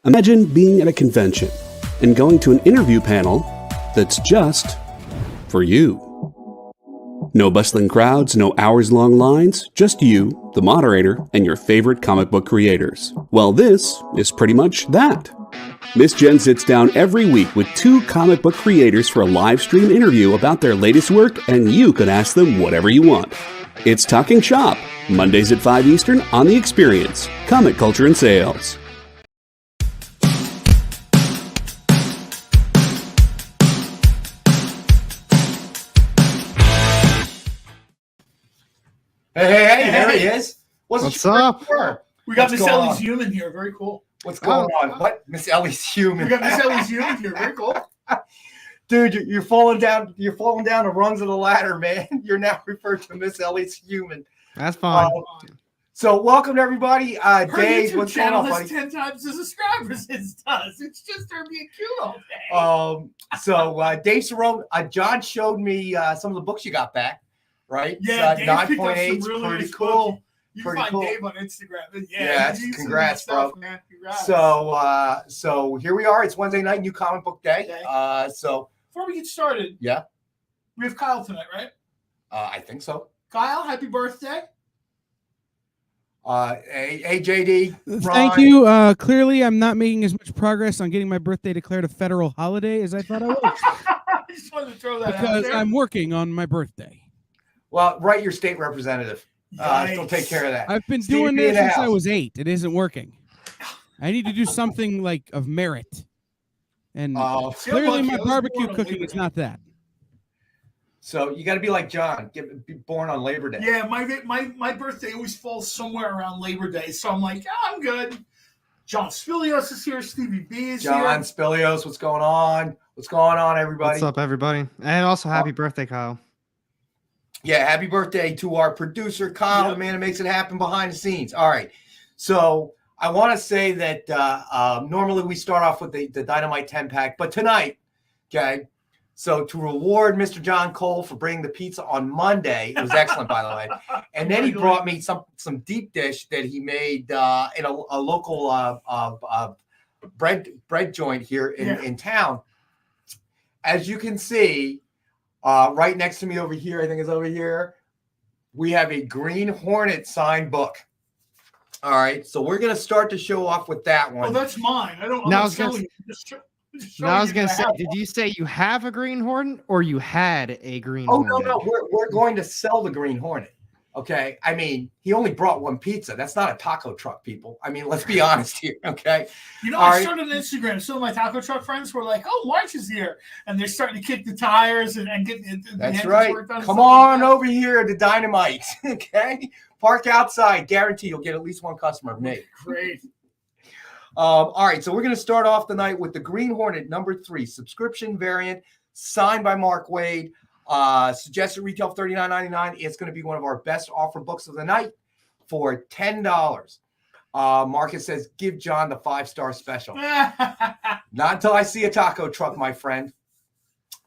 Imagine being at a convention and going to an interview panel that's just for you. No bustling crowds, no hours-long lines, just you, the moderator, and your favorite comic book creators. Well, this is pretty much that. Miss Jen sits down every week with 2 comic book creators for a live stream interview about their latest work, and you can ask them whatever you want. It's Talking Shop, Mondays at 5 Eastern on The Experience, Comic Culture and Sales. Hey, there he is. What's up? We got Miss Ellie's Human here. Very cool. What's going on? What? Miss Ellie's Human. We got Miss Ellie's Human here. Very cool. Dude, you're falling down. You're falling down the rungs of the ladder, man. You're now referred to Miss Ellie's Human. That's fine. So welcome to everybody. Her Dave, YouTube what's going channel on, has buddy? 10 times the subscribers his does. It's just her being cute all day. So Dave Cerrone, John showed me some of the books you got back, right? Yeah, Dave picked up 9.8, some really pretty nice cool. books. You Pretty can find cool. Dave on Instagram. Yeah, he's congrats, stuff, bro. Man. Congrats. So here we are. It's Wednesday night, New Comic Book Day. So before we get started, yeah, we have Kyle tonight, right? I think so. Kyle, happy birthday. Hey, JD. Thank you. Clearly, I'm not making as much progress on getting my birthday declared a federal holiday as I thought I was. I just wanted to throw that out Because there. I'm working on my birthday. Well, write your state representative. She'll take care of that. I've been Steve, doing be in this the since I house. was 8. It isn't working. I need to do something like of merit. And clearly, my barbecue cooking is not that. So you got to be like John. Be born on Labor Day. Yeah, my birthday always falls somewhere around Labor Day, so I'm like, I'm good. John Spilios is here. Stevie B is here. John Spilios, what's going on? What's going on, everybody? What's up, everybody? And also, happy birthday, Kyle. Yeah, happy birthday to our producer, Kyle, the man who makes it happen behind the scenes. All right. So I want to say that normally we start off with the Dynamite 10-pack, but tonight, okay, so to reward Mr. John Cole for bringing the pizza on Monday, it was excellent, by the way, and then he brought me some deep dish that he made in a local bread joint here in town. As you can see, right next to me over here, I think it's over here, we have a Green Hornet signed book. All right, so we're going to start the show off with that one. Oh, that's mine. I don't. Now I I was gonna say, did you say you have a Green Hornet or you had a Green Hornet? No, we're going to sell the Green Hornet. Okay, I mean, he only brought one pizza. That's not a taco truck, people. I mean, let's be honest here. Okay, I started on Instagram. Some of my taco truck friends were like, "Oh, March is here," and they're starting to kick the tires and get the that's right. Come on over here to Dynamite. Okay, park outside. Guarantee you'll get at least one customer of me. Great. All right, so we're going to start off the night with the Green Hornet #3 subscription variant, signed by Mark Waid. Suggested retail $39.99. It's going to be one of our best offer books of the night for $10. Marcus says, give John the 5-star special. Not until I see a taco truck, my friend.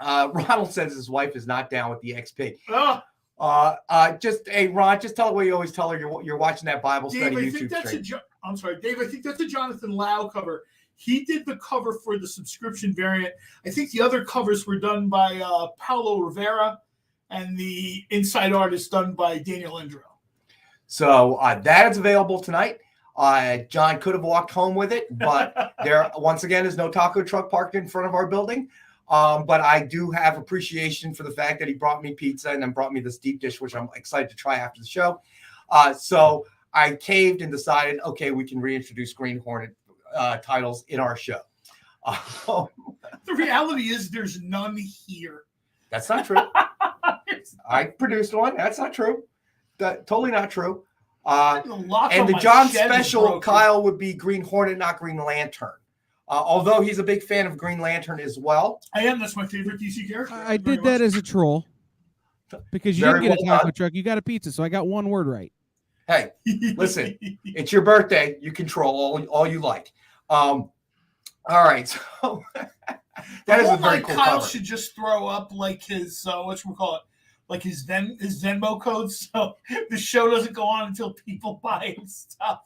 Ronald says his wife is not down with the XP. Hey, Ron, just tell her what you always tell her. You're watching that Bible study YouTube stream. I'm sorry, Dave. I think that's a Jonathan Lau cover. He did the cover for the subscription variant. I think the other covers were done by Paulo Rivera, and the inside art is done by Daniel Indro. So that is available tonight. John could have walked home with it, but there, once again, is no taco truck parked in front of our building. But I do have appreciation for the fact that he brought me pizza and then brought me this deep dish, which I'm excited to try after the show. So I caved and decided, okay, we can reintroduce Green Hornet titles in our show. The reality is there's none here. That's not true. I produced one. That's not true. Totally not true. And the John special, Kyle, would be Green Hornet, not Green Lantern. Although he's a big fan of Green Lantern as well. I am. That's my favorite DC character. I did that as a troll. Because you didn't get a taco truck, you got a pizza, so I got one word right. Hey, listen, it's your birthday. You control all you like. All right, so that is a very cool Kyle cover. should just throw up like his whatchamacallit, like his Venmo code, so the show doesn't go on until people buy his stuff.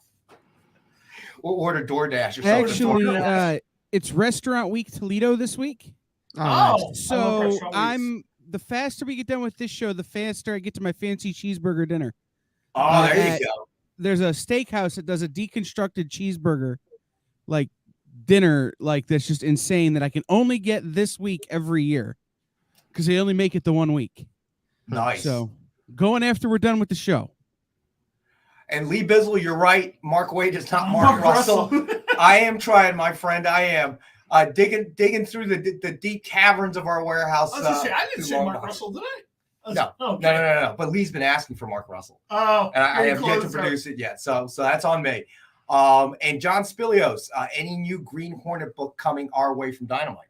or order DoorDash or something. Actually, it's Restaurant Week Toledo this week. Oh, so the faster we get done with this show, the faster I get to my fancy cheeseburger dinner. Oh, there you go. There's a steakhouse that does a deconstructed cheeseburger like dinner, like that's just insane that I can only get this week every year because they only make it the 1 week. Nice. So going after we're done with the show. And Lee Bizzle, you're right. Mark Wade is not Mark Russell. I am trying, my friend. I am digging through the deep caverns of our warehouse. I was gonna say, I didn't say Mark Russell, did I? No. But Lee's been asking for Mark Russell. Oh, and I have yet to produce it yet. So that's on me. And John Spilios, any new Green Hornet book coming our way from Dynamite?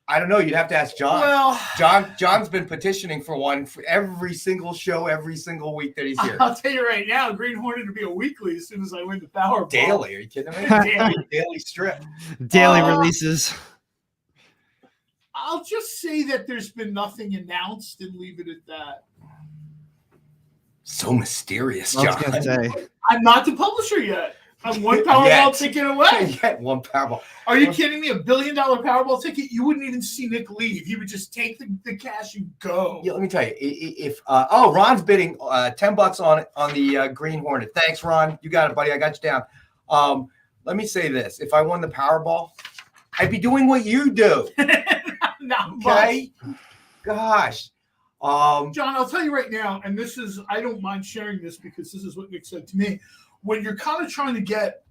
I don't know. You'd have to ask John. Well, John's been petitioning for one for every single show, every single week that he's here. I'll tell you right now, Green Hornet will be a weekly as soon as I win the Powerball. Daily? Are you kidding me? Daily strip. Daily releases. I'll just say that there's been nothing announced and leave it at that. So mysterious, John. I was gonna say. I'm not the publisher yet. I'm one Powerball ticket away. Yet one Powerball. Are you kidding me? $1 billion Powerball ticket? You wouldn't even see Nick leave. He would just take the cash and go. Yeah, let me tell you. If Ron's bidding $10 on the Green Hornet. Thanks, Ron. You got it, buddy. I got you down. Let me say this: if I won the Powerball, I'd be doing what you do. Okay. Gosh. John, I'll tell you right now, and this is, I don't mind sharing this because this is what Nick said to me. When you're kind of trying to get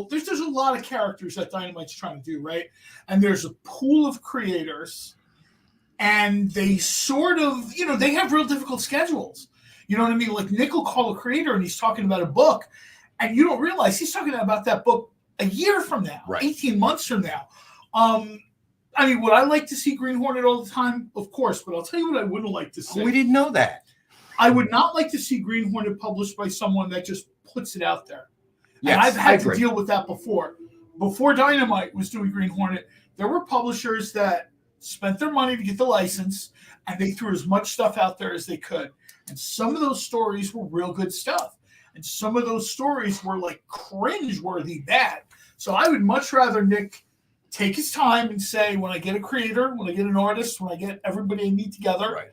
there's a lot of characters that Dynamite's trying to do, right? And there's a pool of creators, and they sort of, they have real difficult schedules. You know what I mean? Like Nick will call a creator and he's talking about a book, and you don't realize he's talking about that book a year from now, right. 18 months from now. I mean, would I like to see Green Hornet all the time? Of course, but I'll tell you what I wouldn't like to see. We didn't know that. I would not like to see Green Hornet published by someone that just puts it out there. Yes, and I've had to deal with that before. Before Dynamite was doing Green Hornet, there were publishers that spent their money to get the license, and they threw as much stuff out there as they could. And some of those stories were real good stuff. And some of those stories were like cringe-worthy bad. So I would much rather Nick take his time and say, when I get a creator, when I get an artist, when I get everybody I need together, right.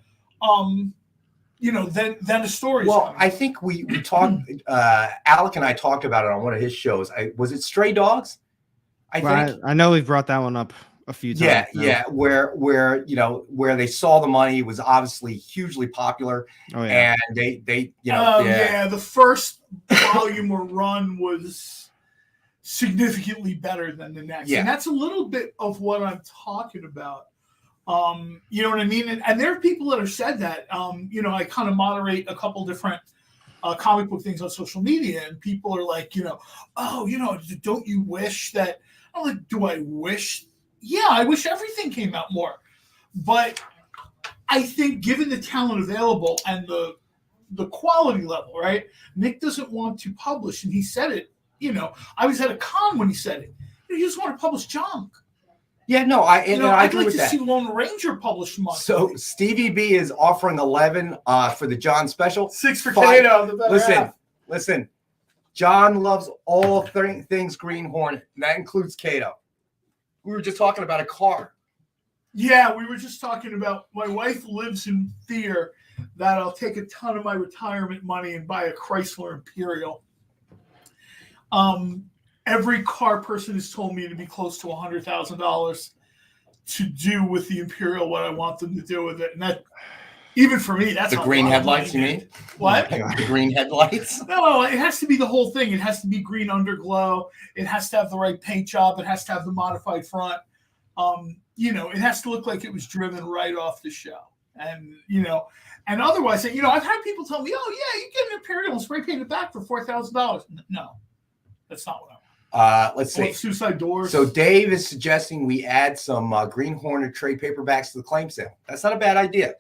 Then a story. Well, I think we talked. Alec and I talked about it on one of his shows. Was it Stray Dogs? I think I know we've brought that one up a few times. Yeah. Where they saw the money, it was obviously hugely popular. Oh yeah. And they the first volume or run was significantly better than the next. Yeah. And that's a little bit of what I'm talking about. You know what I mean? And there are people that have said that. I kind of moderate a couple different comic book things on social media, and people are like, don't you wish that? I'm like, do I wish? Yeah, I wish everything came out more. But I think given the talent available and the quality level, right? Nick doesn't want to publish, and he said it. I was at a con when he said it. He just want to publish junk. Yeah, no, I agree I'd like with to that. see Lone Ranger published monthly. So Stevie B is offering 11 for the John special. 6 for Kato. Listen. John loves all things Green Hornet, and that includes Kato. We were just talking about a car. Yeah, we were just talking about my wife lives in fear that I'll take a ton of my retirement money and buy a Chrysler Imperial. Every car person has told me to be close to $100,000 to do with the Imperial what I want them to do with it. And that, even for me, that's the green headlights, you mean? What? The green headlights? No, it has to be the whole thing. It has to be green underglow. It has to have the right paint job. It has to have the modified front. It has to look like it was driven right off the show. And, and otherwise, I've had people tell me, oh, yeah, you get an Imperial and spray paint it back for $4,000. No, that's not what I want. Let's see. Suicide doors. So Dave is suggesting we add some Green Hornet trade paperbacks to the claim sale. That's not a bad idea.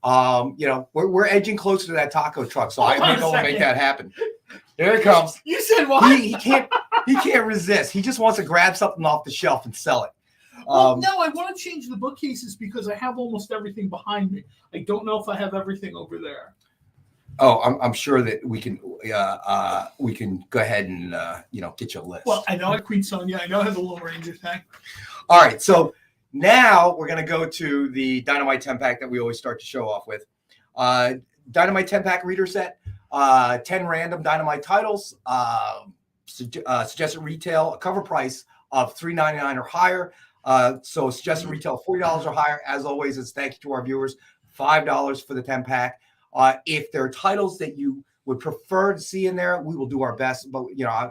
We're edging closer to that taco truck, so I think I'll make that happen. There it comes. You said what? He can't resist. He just wants to grab something off the shelf and sell it. No, I want to change the bookcases because I have almost everything behind me. I don't know if I have everything over there. Oh, I'm sure that we can go ahead and get you a list. Well, I know I Queen Sonya. I know I have the Lone Ranger thing. All right, so now we're gonna go to the Dynamite 10-pack that we always start to show off with. Dynamite 10-pack reader set, 10 random Dynamite titles, suggested retail, a cover price of $3.99 or higher. So suggested retail $40 or higher. As always, it's thank you to our viewers, $5 for the 10-pack. If there are titles that you would prefer to see in there, we will do our best. But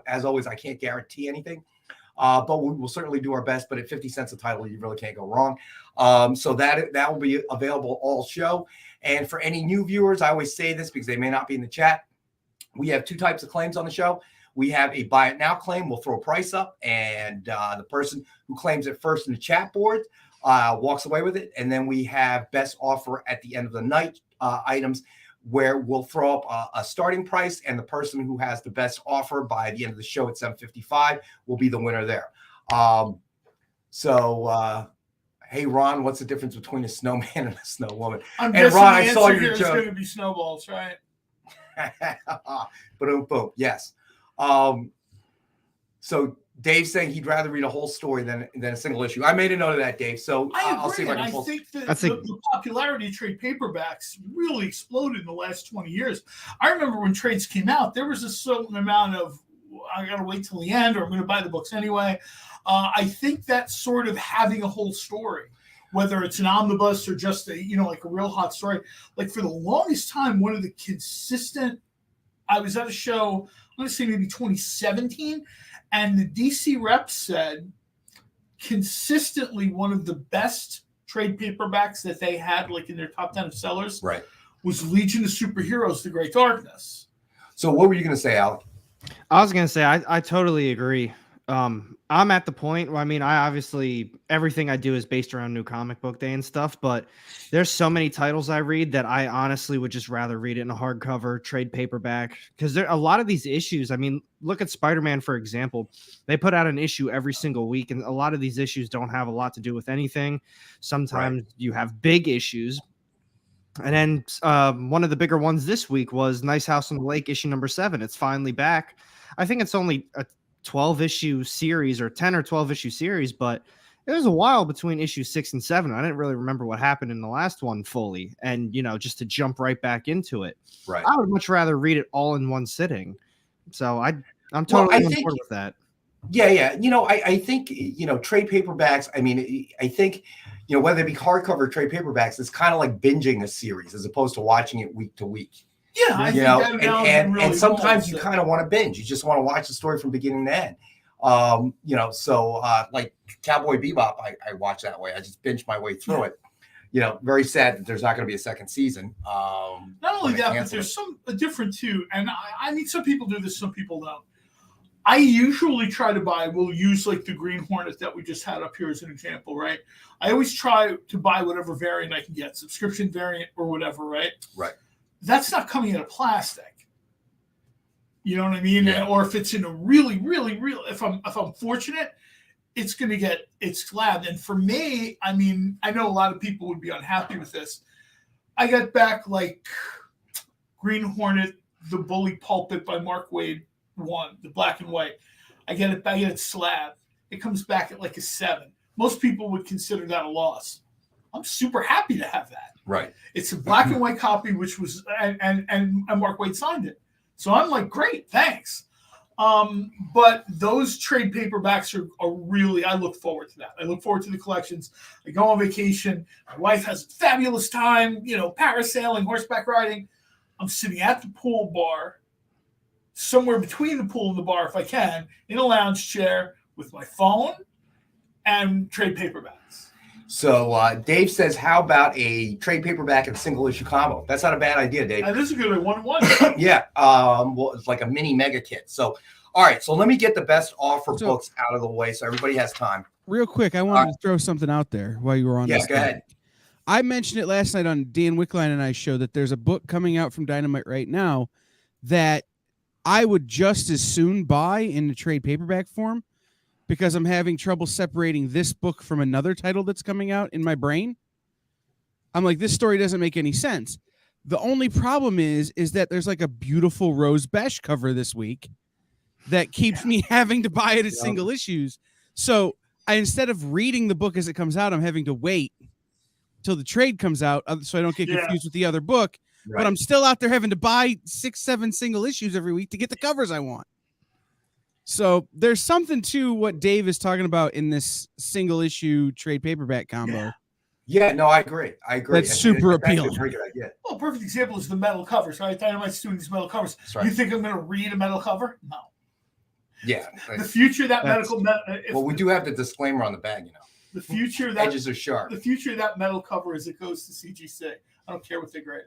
as always, I can't guarantee anything. But we will certainly do our best. But at 50 cents a title, you really can't go wrong. So that will be available all show. And for any new viewers, I always say this because they may not be in the chat. We have two types of claims on the show. We have a buy it now claim. We'll throw a price up, and the person who claims it first in the chat board walks away with it. And then we have best offer at the end of the night items, where we'll throw up a starting price, and the person who has the best offer by the end of the show at 7:55 will be the winner there. Hey, Ron, what's the difference between a snowman and a snow woman? I'm and guessing Ron, the I saw answer your here is joke. going to be snowballs, right? Boom, boom. Yes. So Dave's saying he'd rather read a whole story than a single issue. I made a note of that, Dave. So I'll see if I can pull. I think that the popularity of trade paperbacks really exploded in the last 20 years. I remember when trades came out, there was a certain amount of, I got to wait till the end, or I'm going to buy the books anyway. I think that sort of having a whole story, whether it's an omnibus or just like a real hot story, like for the longest time, one of the consistent, I was at a show, I'm going to say maybe 2017, and the DC rep said consistently one of the best trade paperbacks that they had, like in their top 10 of sellers, right, was Legion of Superheroes, The Great Darkness. So what were you going to say, Alec? I was going to say, I totally agree. I'm at the point where, I obviously everything I do is based around New Comic Book Day and stuff, but there's so many titles I read that I honestly would just rather read it in a hardcover trade paperback, because there a lot of these issues. Look at Spider-Man, for example. They put out an issue every single week, and a lot of these issues don't have a lot to do with anything. Sometimes you have big issues. And then one of the bigger ones this week was Nice House on the Lake, issue number 7. It's finally back. I think it's only a 12-issue series, or 10 or 12-issue series, but it was a while between issue 6 and 7. I didn't really remember what happened in the last one fully, and just to jump right back into it. Right. I would much rather read it all in one sitting. So I'm totally on board with that. Yeah. I think trade paperbacks. I think whether they be hardcover trade paperbacks, it's kind of like binging a series as opposed to watching it week to week. Yeah, I think that analogy really and sometimes holds. you kind of want to binge. You just want to watch the story from beginning to end. Like Cowboy Bebop, I watch that way. I just binge my way through it. Very sad that there's not going to be a second season. Not only that, but there's a different too. And some people do this, some people don't. I usually try to buy, we'll use like the Green Hornet that we just had up here as an example, right? I always try to buy whatever variant I can get, subscription variant or whatever, right? Right. That's not coming in a plastic. You know what I mean? Yeah. Or if it's in a really, really, if I'm fortunate, it's going to get slabbed. And for me, I know a lot of people would be unhappy with this. I got back like Green Hornet, The Bully Pulpit by Mark Waid 1, the black and white. I get it slabbed. It comes back at like a 7. Most people would consider that a loss. I'm super happy to have that. Right. It's a black and white copy, which was and Mark Waid signed it. So I'm like, great, thanks. But those trade paperbacks are really, I look forward to that. I look forward to the collections. I go on vacation. My wife has a fabulous time, parasailing, horseback riding. I'm sitting at the pool bar, somewhere between the pool and the bar, if I can, in a lounge chair with my phone and trade paperbacks. So Dave says, how about a trade paperback and single issue combo? That's not a bad idea, Dave. That is a good one. Yeah. It's like a mini mega kit. So, all right. So let me get the best offer books out of the way so everybody has time. Real quick, I wanted to throw something out there while you were on this. Yeah, go ahead. I mentioned it last night on Dan Wickline and I's show that there's a book coming out from Dynamite right now that I would just as soon buy in the trade paperback form, because I'm having trouble separating this book from another title that's coming out in my brain. I'm like, this story doesn't make any sense. The only problem is that there's like a beautiful Rose Besh cover this week that keeps me having to buy it as single issues. So instead of reading the book as it comes out, I'm having to wait till the trade comes out so I don't get confused with the other book. Right. But I'm still out there having to buy 6-7 single issues every week to get the covers I want. So there's something to what Dave is talking about in this single issue trade paperback combo. Yeah, no, I agree. That's super appealing. Well, a perfect example is the metal covers, right? Dynamite's doing these metal covers. Right. You think I'm going to read a metal cover? No. Yeah. The future of that medical. Well, we do have the disclaimer on the bag, you know. The future of that edges are sharp. The future of that metal cover is it goes to CGC. I don't care what they grade.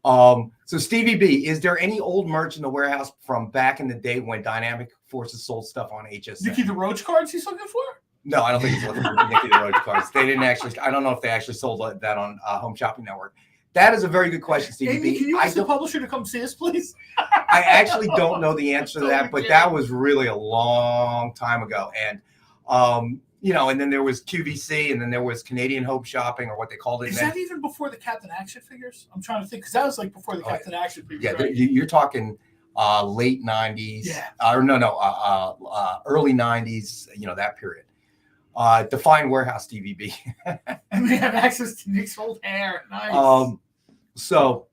So Stevie B, is there any old merch in the warehouse from back in the day when Dynamic Forces sold stuff on HSN? Nicky the Roach cards he's looking for? No, I don't think he's looking for Nicky the Roach cards. They didn't actually. I don't know if they actually sold that on Home Shopping Network. That is a very good question, Stevie Amy, B. Can you ask the publisher to come see us, please? I actually don't know the answer to that, but that was really a long time ago. And you know, and then there was QVC, and then there was Canadian Hope Shopping, or what they called it. Is that even before the Captain Action figures? I'm trying to think, because that was like before the Captain Action figures. Yeah, right? You're talking late 90s. Yeah. Early 90s, you know, that period. Define Warehouse TVB. And they have access to Nick's old hair. Nice. So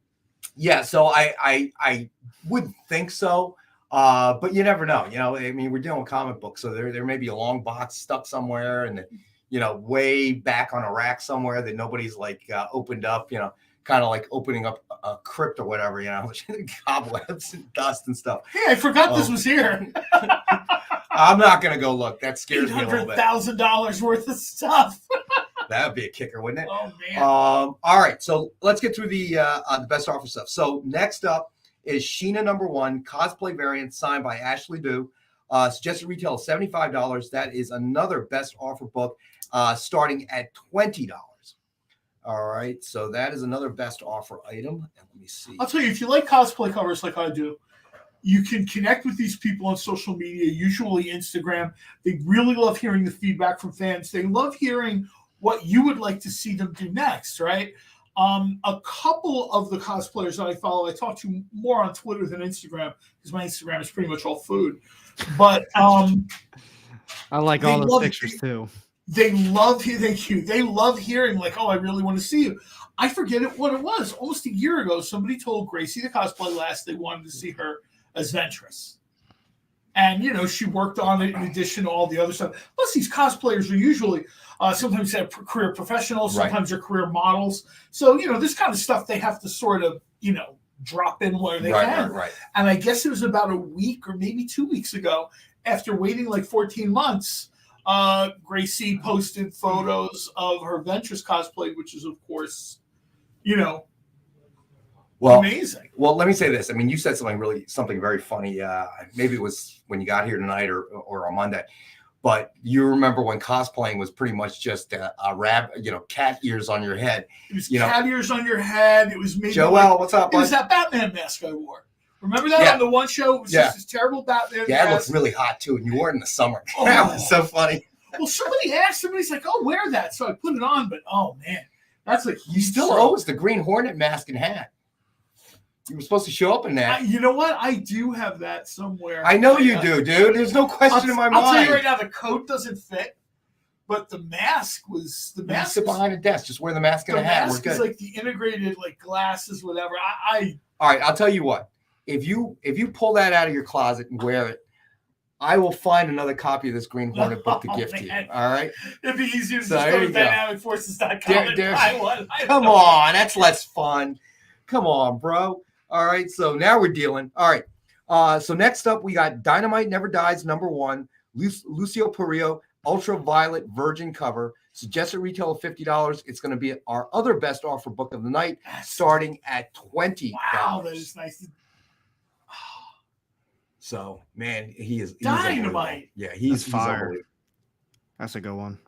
I would think so. But you never know. You know, I mean, we're dealing with comic books, so there may be a long box stuck somewhere, and you know, way back on a rack somewhere that nobody's like opened up. You know, kind of like opening up a crypt or whatever. You know, cobwebs and dust and stuff. Hey, I forgot this was here. I'm not gonna go look. That scares me a little bit. $800,000 worth of stuff. That would be a kicker, wouldn't it? Oh man. All right, so let's get through the best offer stuff. So next up is Sheena #1 cosplay variant signed by Ashley Du. Suggested retail is $75. That is another best offer book starting at $20. All right, so that is another best offer item. And let me see. I'll tell you, if you like cosplay covers like I do, you can connect with these people on social media, usually Instagram. They really love hearing the feedback from fans. They love hearing what you would like to see them do next, right? A couple of the cosplayers that I follow, I talk to more on Twitter than Instagram because my Instagram is pretty much all food. But I like all those pictures too. They love hearing like, oh, I really want to see you. I forget what it was. Almost a year ago, somebody told Gracie the Cosplay Last they wanted to see her as Ventress. And, you know, she worked on it in addition to all the other stuff. Plus, these cosplayers are usually sometimes they're career professionals, sometimes they're career models. So, you know, this kind of stuff they have to sort of, you know, drop in where they can. Right. And I guess it was about a week or maybe 2 weeks ago, after waiting like 14 months, Gracie posted photos of her Ventress cosplay, which is, of course, you know, amazing. Well, let me say this. I mean, you said something very funny. Maybe it was when you got here tonight or on Monday, but you remember when cosplaying was pretty much just a cat ears on your head. It was cat ears on your head. It was maybe Joel, what's up? It was that Batman mask I wore. Remember that on the one show? It was just this terrible Batman mask. It looked mask. really hot too, and you wore it in the summer. That was so funny. Well, somebody's like, "Oh, wear that." So I put it on, but oh man, that's like you still owe us the Green Hornet mask and hat. You were supposed to show up in that. You know what? I do have that somewhere. I know you do, dude. There's no question in my mind. I'll tell you right now, the coat doesn't fit, but the mask was the mask. Sit behind a desk. Just wear the mask and a hat. The mask is like the integrated like glasses, whatever. All right, I'll tell you what. If you pull that out of your closet and wear it, I will find another copy of this Green Hornet book to gift to you. All right? It'd be easier to just go to dynamicforces.com and buy one. Come on, that's less fun. Come on, bro. All right, so now we're dealing. All right, so next up we got Dynamite Never Dies #1, Lucio Perillo, Ultraviolet Virgin cover. Suggested retail of $50. It's going to be our other best offer book of the night, starting at $20. Wow, that is nice. So, man, he's Dynamite. Yeah, he's fire. That's a good one.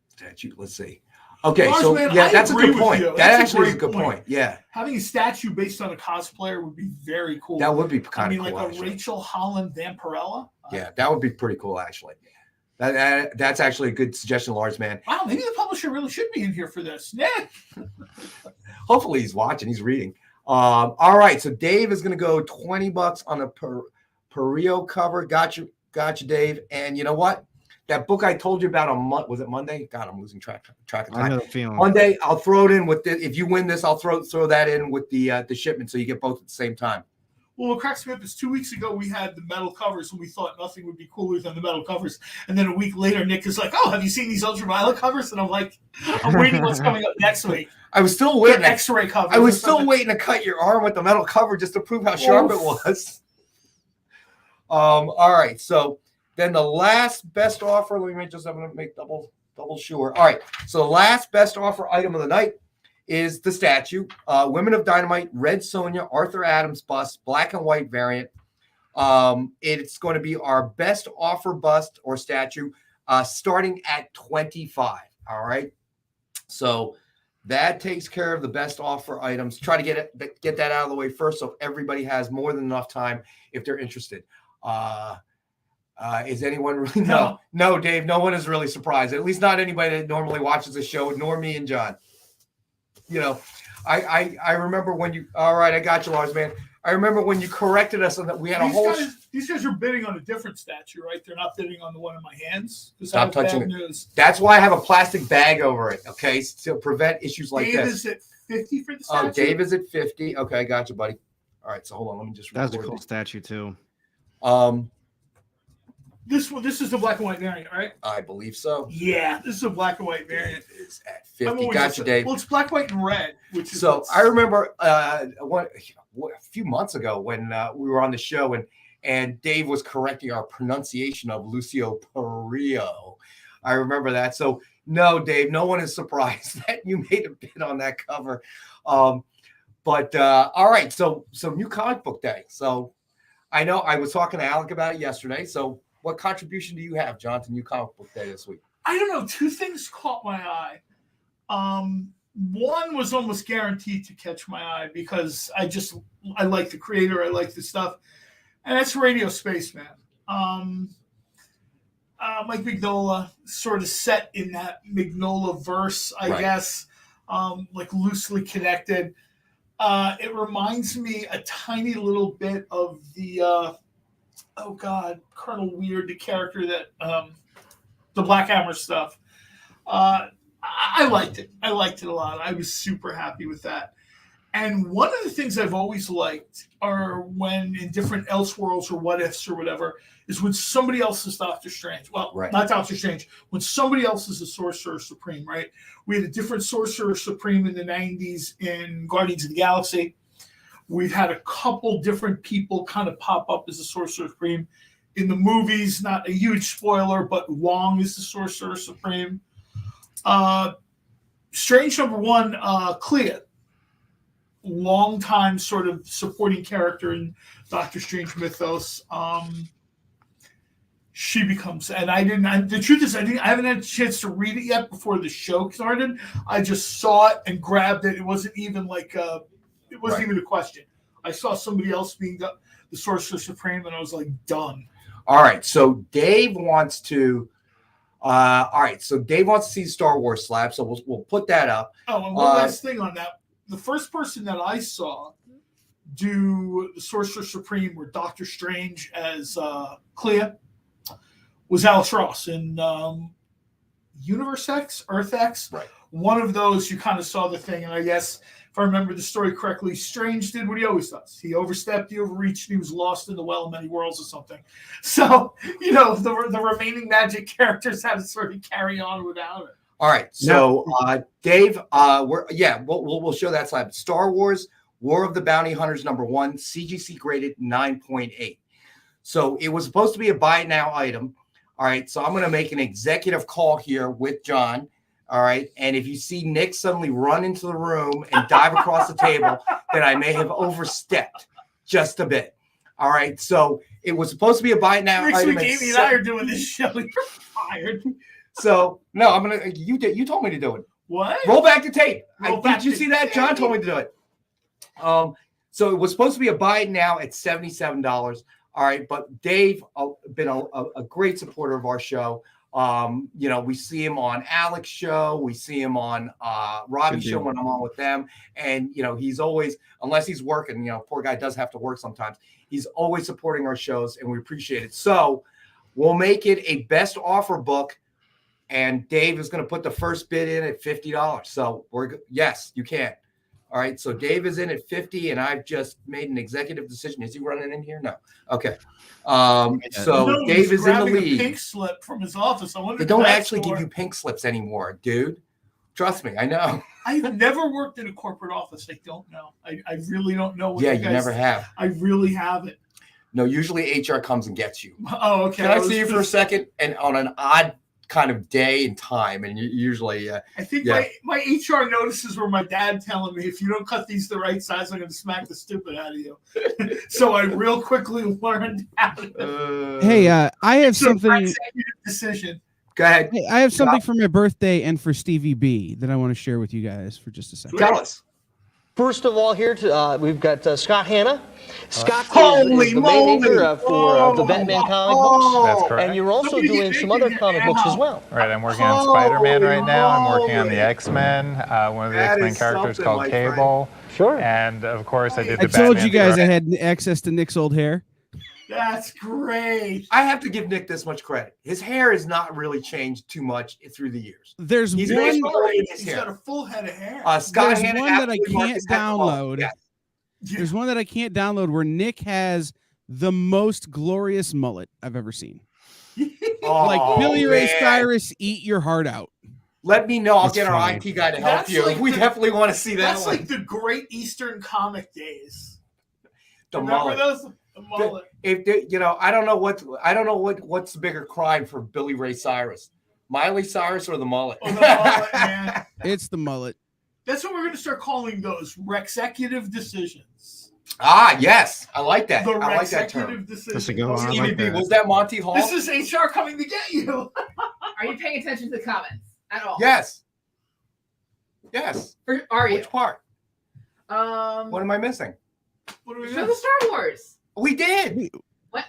Statue. Let's see. Okay, Mars, so man, that's a good point. That actually is a good point. Yeah, having a statue based on a cosplayer would be very cool. That would be kind of cool. Like a Rachel Holland Vampirella. Yeah, that would be pretty cool, actually. That's actually a good suggestion, Lars, man. Wow, maybe the publisher really should be in here for this. Yeah. Hopefully he's watching. He's reading. All right. So Dave is going to go $20 on a Perio cover. Got you, Dave. And you know what? That book I told you about on was it Monday? God, I'm losing track of time. I know the feeling. Monday, I'll throw it in with if you win this, I'll throw that in with the shipment, so you get both at the same time. Well, what cracks me up is 2 weeks ago we had the metal covers and we thought nothing would be cooler than the metal covers. And then a week later, Nick is like, "Oh, have you seen these ultraviolet covers?" And I'm like, "I'm waiting what's coming up next week." I was still waiting. The X-ray cover. I was still waiting to cut your arm with the metal cover just to prove how sharp it was. All right. So then the last best offer. Let me just. I'm going to make double sure. All right. So the last best offer item of the night is the statue, Women of Dynamite, Red Sonja, Arthur Adams bust, black and white variant. It's going to be our best offer bust or statue, starting at $25. All right, so that takes care of the best offer items. Try to get that out of the way first, so everybody has more than enough time if they're interested. Is anyone really? No, Dave. No one is really surprised. At least not anybody that normally watches the show, nor me and John. You know, I remember when you. All right, I got you, Lars, man. I remember when you corrected us on that. We had a whole. These guys are bidding on a different statue, right? They're not bidding on the one in my hands. Stop touching it. News. That's why I have a plastic bag over it. Okay, to prevent issues like Dave this. Is at 50 for the statue? Oh, Dave is at 50. Okay, I got you, buddy. All right, so hold on. Let me just. That's a cool statue too. This is the black and white variant, right? I believe so. Yeah, this is a black and white variant. It's at 50. Got you, Dave. Well, it's black, white, and red. Which is so I remember a few months ago when we were on the show and Dave was correcting our pronunciation of Lucio Perio. I remember that. So no, Dave, no one is surprised that you made a bid on that cover. But all right, so new comic book day. So I know I was talking to Alec about it yesterday. So what contribution do you have, John, to New Comic Book Day this week? I don't know. Two things caught my eye. One was almost guaranteed to catch my eye because I like the creator. I like the stuff. And that's Radio Spaceman. Mike Mignola sort of set in that Mignola verse, I guess, like loosely connected. It reminds me a tiny little bit of the Colonel Weird, the character that the Black Hammer stuff. I liked it. I liked it a lot. I was super happy with that. And one of the things I've always liked are when in different Elseworlds or What Ifs or whatever is when somebody else is Doctor Strange. Well, not Doctor Strange. When somebody else is a Sorcerer Supreme, right? We had a different Sorcerer Supreme in the 90s in Guardians of the Galaxy. We've had a couple different people kind of pop up as the Sorcerer Supreme. In the movies, not a huge spoiler, but Wong is the Sorcerer Supreme. Strange #1, Clea. Long-time sort of supporting character in Doctor Strange mythos. She becomes, and the truth is, I haven't had a chance to read it yet before the show started. I just saw it and grabbed it. It wasn't even like it wasn't even a question. I saw somebody else being the Sorcerer Supreme, and I was like, done. All right, so Dave wants to. Dave wants to see Star Wars slab, so we'll put that up. Oh, and one last thing on that: the first person that I saw do the Sorcerer Supreme or Doctor Strange as Clea was Alex Ross in Universe X, Earth X. Right. One of those, you kind of saw the thing, and I guess if I remember the story correctly, Strange did what he always does. He overstepped, he overreached, he was lost in the well of many worlds or something. So, the remaining magic characters had to sort of carry on without it. All right. So, Dave, we'll show that slab. Star Wars War of the Bounty Hunters #1, CGC graded 9.8. So it was supposed to be a buy it now item. All right. So I'm going to make an executive call here with John. All right. And if you see Nick suddenly run into the room and dive across the table, then I may have overstepped just a bit. All right. So it was supposed to be a buy it now Next item. week, Amy and I are doing this show. You're fired. So no, I'm gonna. You told me to do it. What? Roll back the tape. Did you see that? John told me to do it. So it was supposed to be a buy it now at $77. All right, but Dave been a great supporter of our show. You know, we see him on Alex's show. We see him on Robbie's show when I'm on with them. And, you know, he's always, unless he's working, you know, poor guy does have to work sometimes. He's always supporting our shows, and we appreciate it. So we'll make it a best offer book, and Dave is going to put the first bid in at $50. So yes, you can. All right. So Dave is in at 50, and I've just made an executive decision. Is he running in here? No. Okay. So Dave is in the lead. A pink slip from his office. I wonder. They don't actually give you pink slips anymore, dude. Trust me, I know. I've never worked in a corporate office. I don't know. I really don't know. Yeah, you never have. I really haven't. No, usually HR comes and gets you. Oh, okay. Can I see you for a second? And on an odd kind of day and time, and usually I think my HR notices were my dad telling me, if you don't cut these the right size, I'm going to smack the stupid out of you. So I real quickly learned how to Hey, I have something. Decision. Go ahead. Hey, I have something for my birthday and for Stevie B that I want to share with you guys for just a second. Tell us. First of all, here we've got Scott Hanna. Scott Holy is the moly! main for the Batman comic books. That's correct. And you're also doing some other comic books as well. Right, I'm working on Spider-Man right now. I'm working on the X-Men. One of the That X-Men is characters something, called my Cable. Sure. And of course, I did I the Batman. told you guys I Direct. had access to Nick's old hair. That's great. I have to give Nick this much credit. His hair has not really changed too much through the years. There's He's one. made sure in his He's hair. got a full head of hair. Scott There's Hanna one that I absolutely can't marked his head off. download. Yeah. There's one that I can't download where Nick has the most glorious mullet I've ever seen. Oh, Like Billy Ray man. Cyrus, eat your heart out. Let me know. I'll That's get our funny. IT guy to help That's you. like We the- definitely want to see that That's one. like the great Eastern comic days. The Remember mullet. those? The mullet. You know, I don't know what's the bigger crime for Billy Ray Cyrus, Miley Cyrus or the mullet. Oh, the mullet, man. It's the mullet. That's what we're going to start calling those Rexecutive decisions. Ah, yes, I like that. The I like that term. Rexecutive decisions. That's a good one. I Stevie like B, that. was that Monty Hall? This is HR coming to get you. Are you paying attention to the comments at all? Yes. Yes. Or are you? Which part? Um, What am I missing? What do we show do? the Star Wars. We did. What?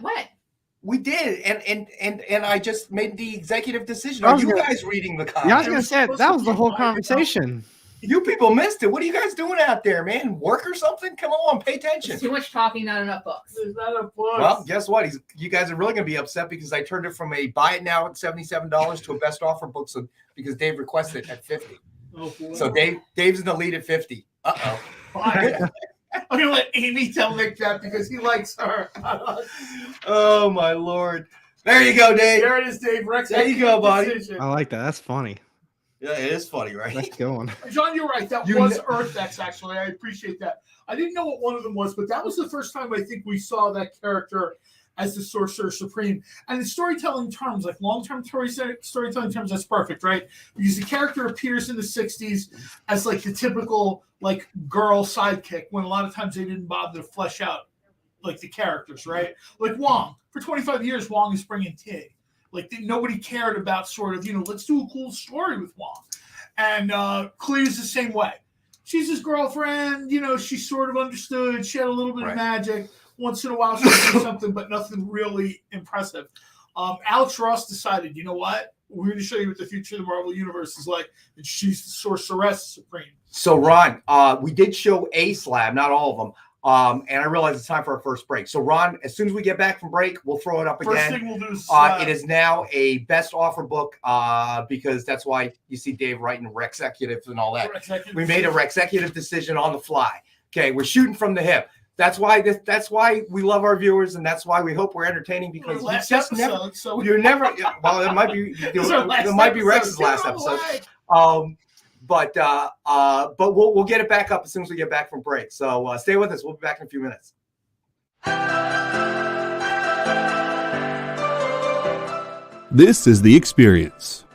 We did. And I just made the executive decision. I Are was you gonna- guys reading the Yeah, I was comments? gonna say that was the whole conversation. You people missed it. What are you guys doing out there, man? Work or something? Come on, pay attention. It's too much talking, not enough books. There's not a book. Well, guess what? You guys are really going to be upset because I turned it from a buy it now at $77 to a best offer book. So because Dave requested it at 50. Oh, boy. So Dave's in the lead at 50. Uh-oh. Fine. I'm going to let Amy tell Nick that because he likes her. Oh my Lord. There you go, Dave. There it is, Dave. Rex. There you go, buddy. Decision. I like that. That's funny. Yeah, it is funny, right? That's going. John, you're right. That You was kn- Earth X, actually. I appreciate that. I didn't know what one of them was, but that was the first time I think we saw that character as the Sorcerer Supreme. And in storytelling terms, like long-term storytelling terms, that's perfect, right? Because the character appears in the 60s as like the typical like girl sidekick when a lot of times they didn't bother to flesh out like the characters, right? Like Wong. For 25 years, Wong is bringing tea. Like nobody cared about sort of, let's do a cool story with Wong. And Clea's the same way. She's his girlfriend, she sort of understood. She had a little bit of magic. Once in a while, she would do something, but nothing really impressive. Alex Ross decided, you know what? We're going to show you what the future of the Marvel Universe is like. And she's the Sorceress Supreme. So, Ron, we did show a slab, not all of them. And I realize it's time for our first break. So, Ron, as soon as we get back from break, we'll throw it up First again. thing we'll do is It is now a best offer book because that's why you see Dave writing Rexecutives and all that. We made a Rexecutive decision on the fly. Okay, we're shooting from the hip. That's why we love our viewers, and that's why we hope we're entertaining because you last just episode, never. so You're never. Well, it might be. It might be Rex's last episode. But we'll get it back up as soon as we get back from break. So stay with us. We'll be back in a few minutes. This is The Experience.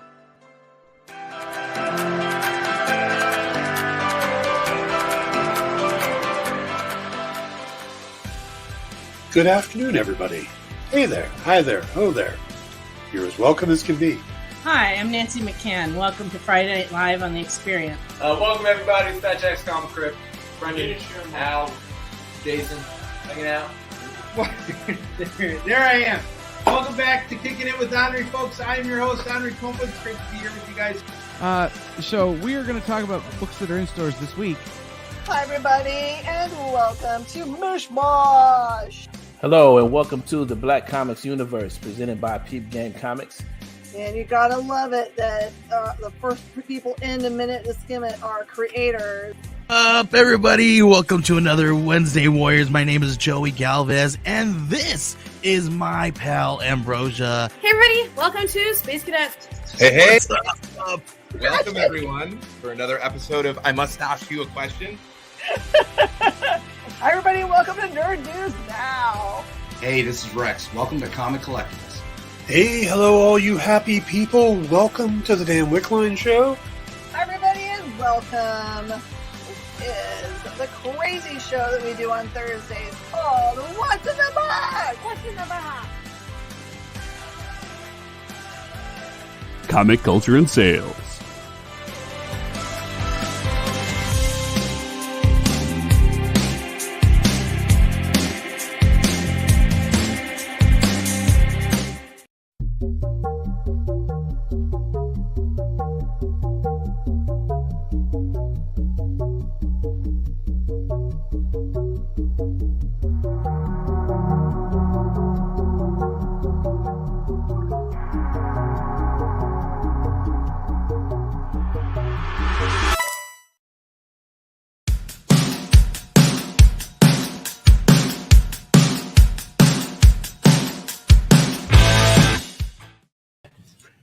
Good afternoon, everybody. Hey there. Hi there. Oh there. You're as welcome as can be. Hi, I'm Nancy McCann. Welcome to Friday Night Live on The Experience. Welcome everybody to Fat Jack's Comic Crypt. Brendan, Al, Jason, hanging out. There I am. Welcome back to Kicking It with Henry, folks. I am your host, Henry Kumpa. It's great to be here with you guys. So we are going to talk about books that are in stores this week. Hi, everybody, and welcome to Mishmash. Hello, and welcome to the Black Comics Universe, presented by Peep Game Comics. And you gotta love it that the first people in the minute to skim it are creators. Up, everybody! Welcome to another Wednesday Warriors. My name is Joey Galvez, and this is my pal Ambrosia. Hey, everybody! Welcome to Space Cadet. Hey! What's up? Welcome, everyone, for another episode of I Must Ask You a Question. Hi, everybody! Welcome to Nerd News Now. Hey, this is Rex. Welcome to Comic Collectables. Hey, hello, all you happy people. Welcome to the Dan Wickline Show. Hi, everybody, and welcome. Is the crazy show that we do on Thursdays called What's in the Box? What's in the Box? Comic culture and sales.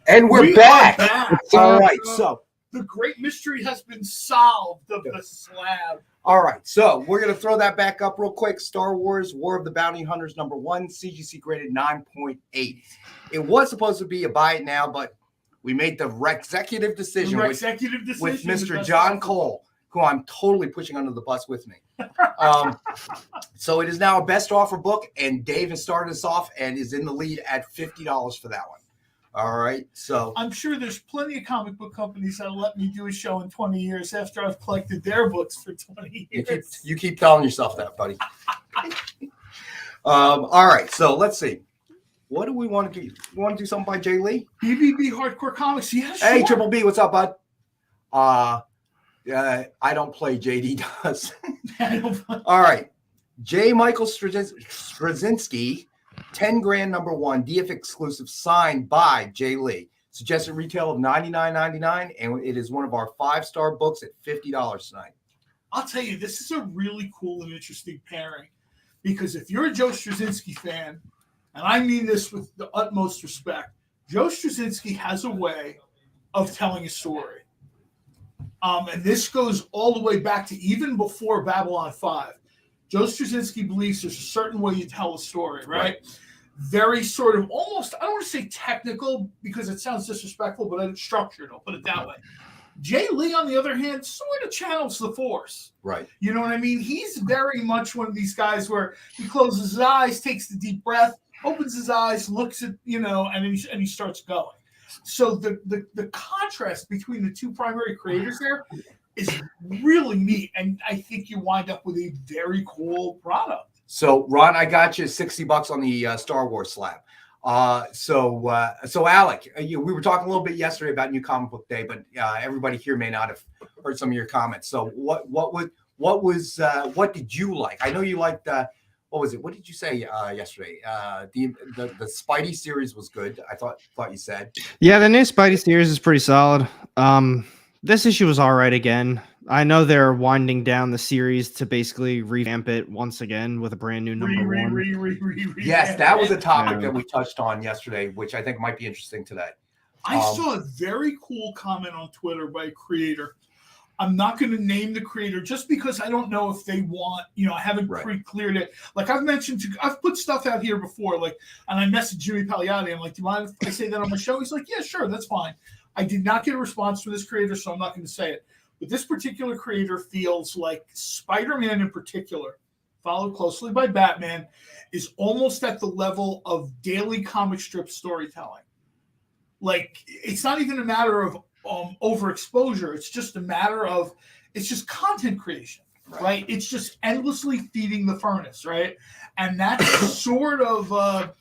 And we're back. All right, so the great mystery has been solved of the slab. All right, so we're going to throw that back up real quick. Star Wars War of the Bounty Hunters #1, CGC graded 9.8. It was supposed to be a buy it now, but we made the executive decision with Mr. John Cole, who I'm totally pushing under the bus with me. So it is now a best offer book, and Dave has started us off and is in the lead at $50 for that one. All right, so I'm sure there's plenty of comic book companies that'll let me do a show in 20 years after I've collected their books for 20 years. You keep telling yourself that, buddy. All right, so let's see. What do we want to do? You want to do something by Jay Lee? BBB Hardcore Comics, yeah, sure. Hey, Triple B, what's up, bud? I don't play. JD does. All right, J. Michael Straczynski. 10 grand #1 DF exclusive signed by Jay Lee. Suggested retail of $99.99, and it is one of our 5-star books at $50 tonight. I'll tell you, this is a really cool and interesting pairing, because if you're a Joe Straczynski fan, and I mean this with the utmost respect, Joe Straczynski has a way of telling a story. And this goes all the way back to even before Babylon 5. Joe Straczynski believes there's a certain way you tell a story, right? Very sort of almost, I don't want to say technical because it sounds disrespectful, but it's structured. I'll put it that way. Jay Lee, on the other hand, sort of channels the Force. Right. You know what I mean? He's very much one of these guys where he closes his eyes, takes the deep breath, opens his eyes, looks at, and he starts going. So the contrast between the two primary creators there is really neat, and I think you wind up with a very cool product. So, Ron, I got you $60 on the Star Wars slab. So Alec, we were talking a little bit yesterday about New Comic Book Day, but everybody here may not have heard some of your comments. So, what did you like? I know you liked what was it? What did you say yesterday? The Spidey series was good. I thought you said. Yeah, the new Spidey series is pretty solid. This issue was all right again. I know they're winding down the series to basically revamp it once again with a brand new #1. Yes, that was a topic that we touched on yesterday, which I think might be interesting today. I saw a very cool comment on Twitter by a creator. I'm not going to name the creator just because I don't know if they want, I haven't pre-cleared it. Like I've mentioned, I've put stuff out here before, and I messaged Jimmy Pagliatti. I'm like, do you mind if I say that on my show? He's like, yeah, sure, that's fine. I did not get a response from this creator, so I'm not going to say it. But this particular creator feels like Spider-Man in particular, followed closely by Batman, is almost at the level of daily comic strip storytelling. Like, it's not even a matter of overexposure. It's just a matter of, it's just content creation, right? It's just endlessly feeding the furnace, right? And that's sort of,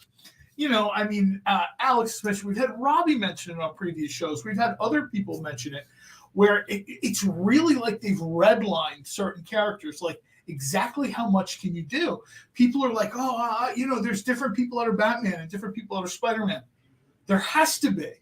You know, I mean, Alex mentioned, we've had Robbie mention it on previous shows. We've had other people mention it, where it's really like they've redlined certain characters, like exactly how much can you do? People are like, oh, you know, there's different people that are Batman and different people that are Spider-Man. There has to be.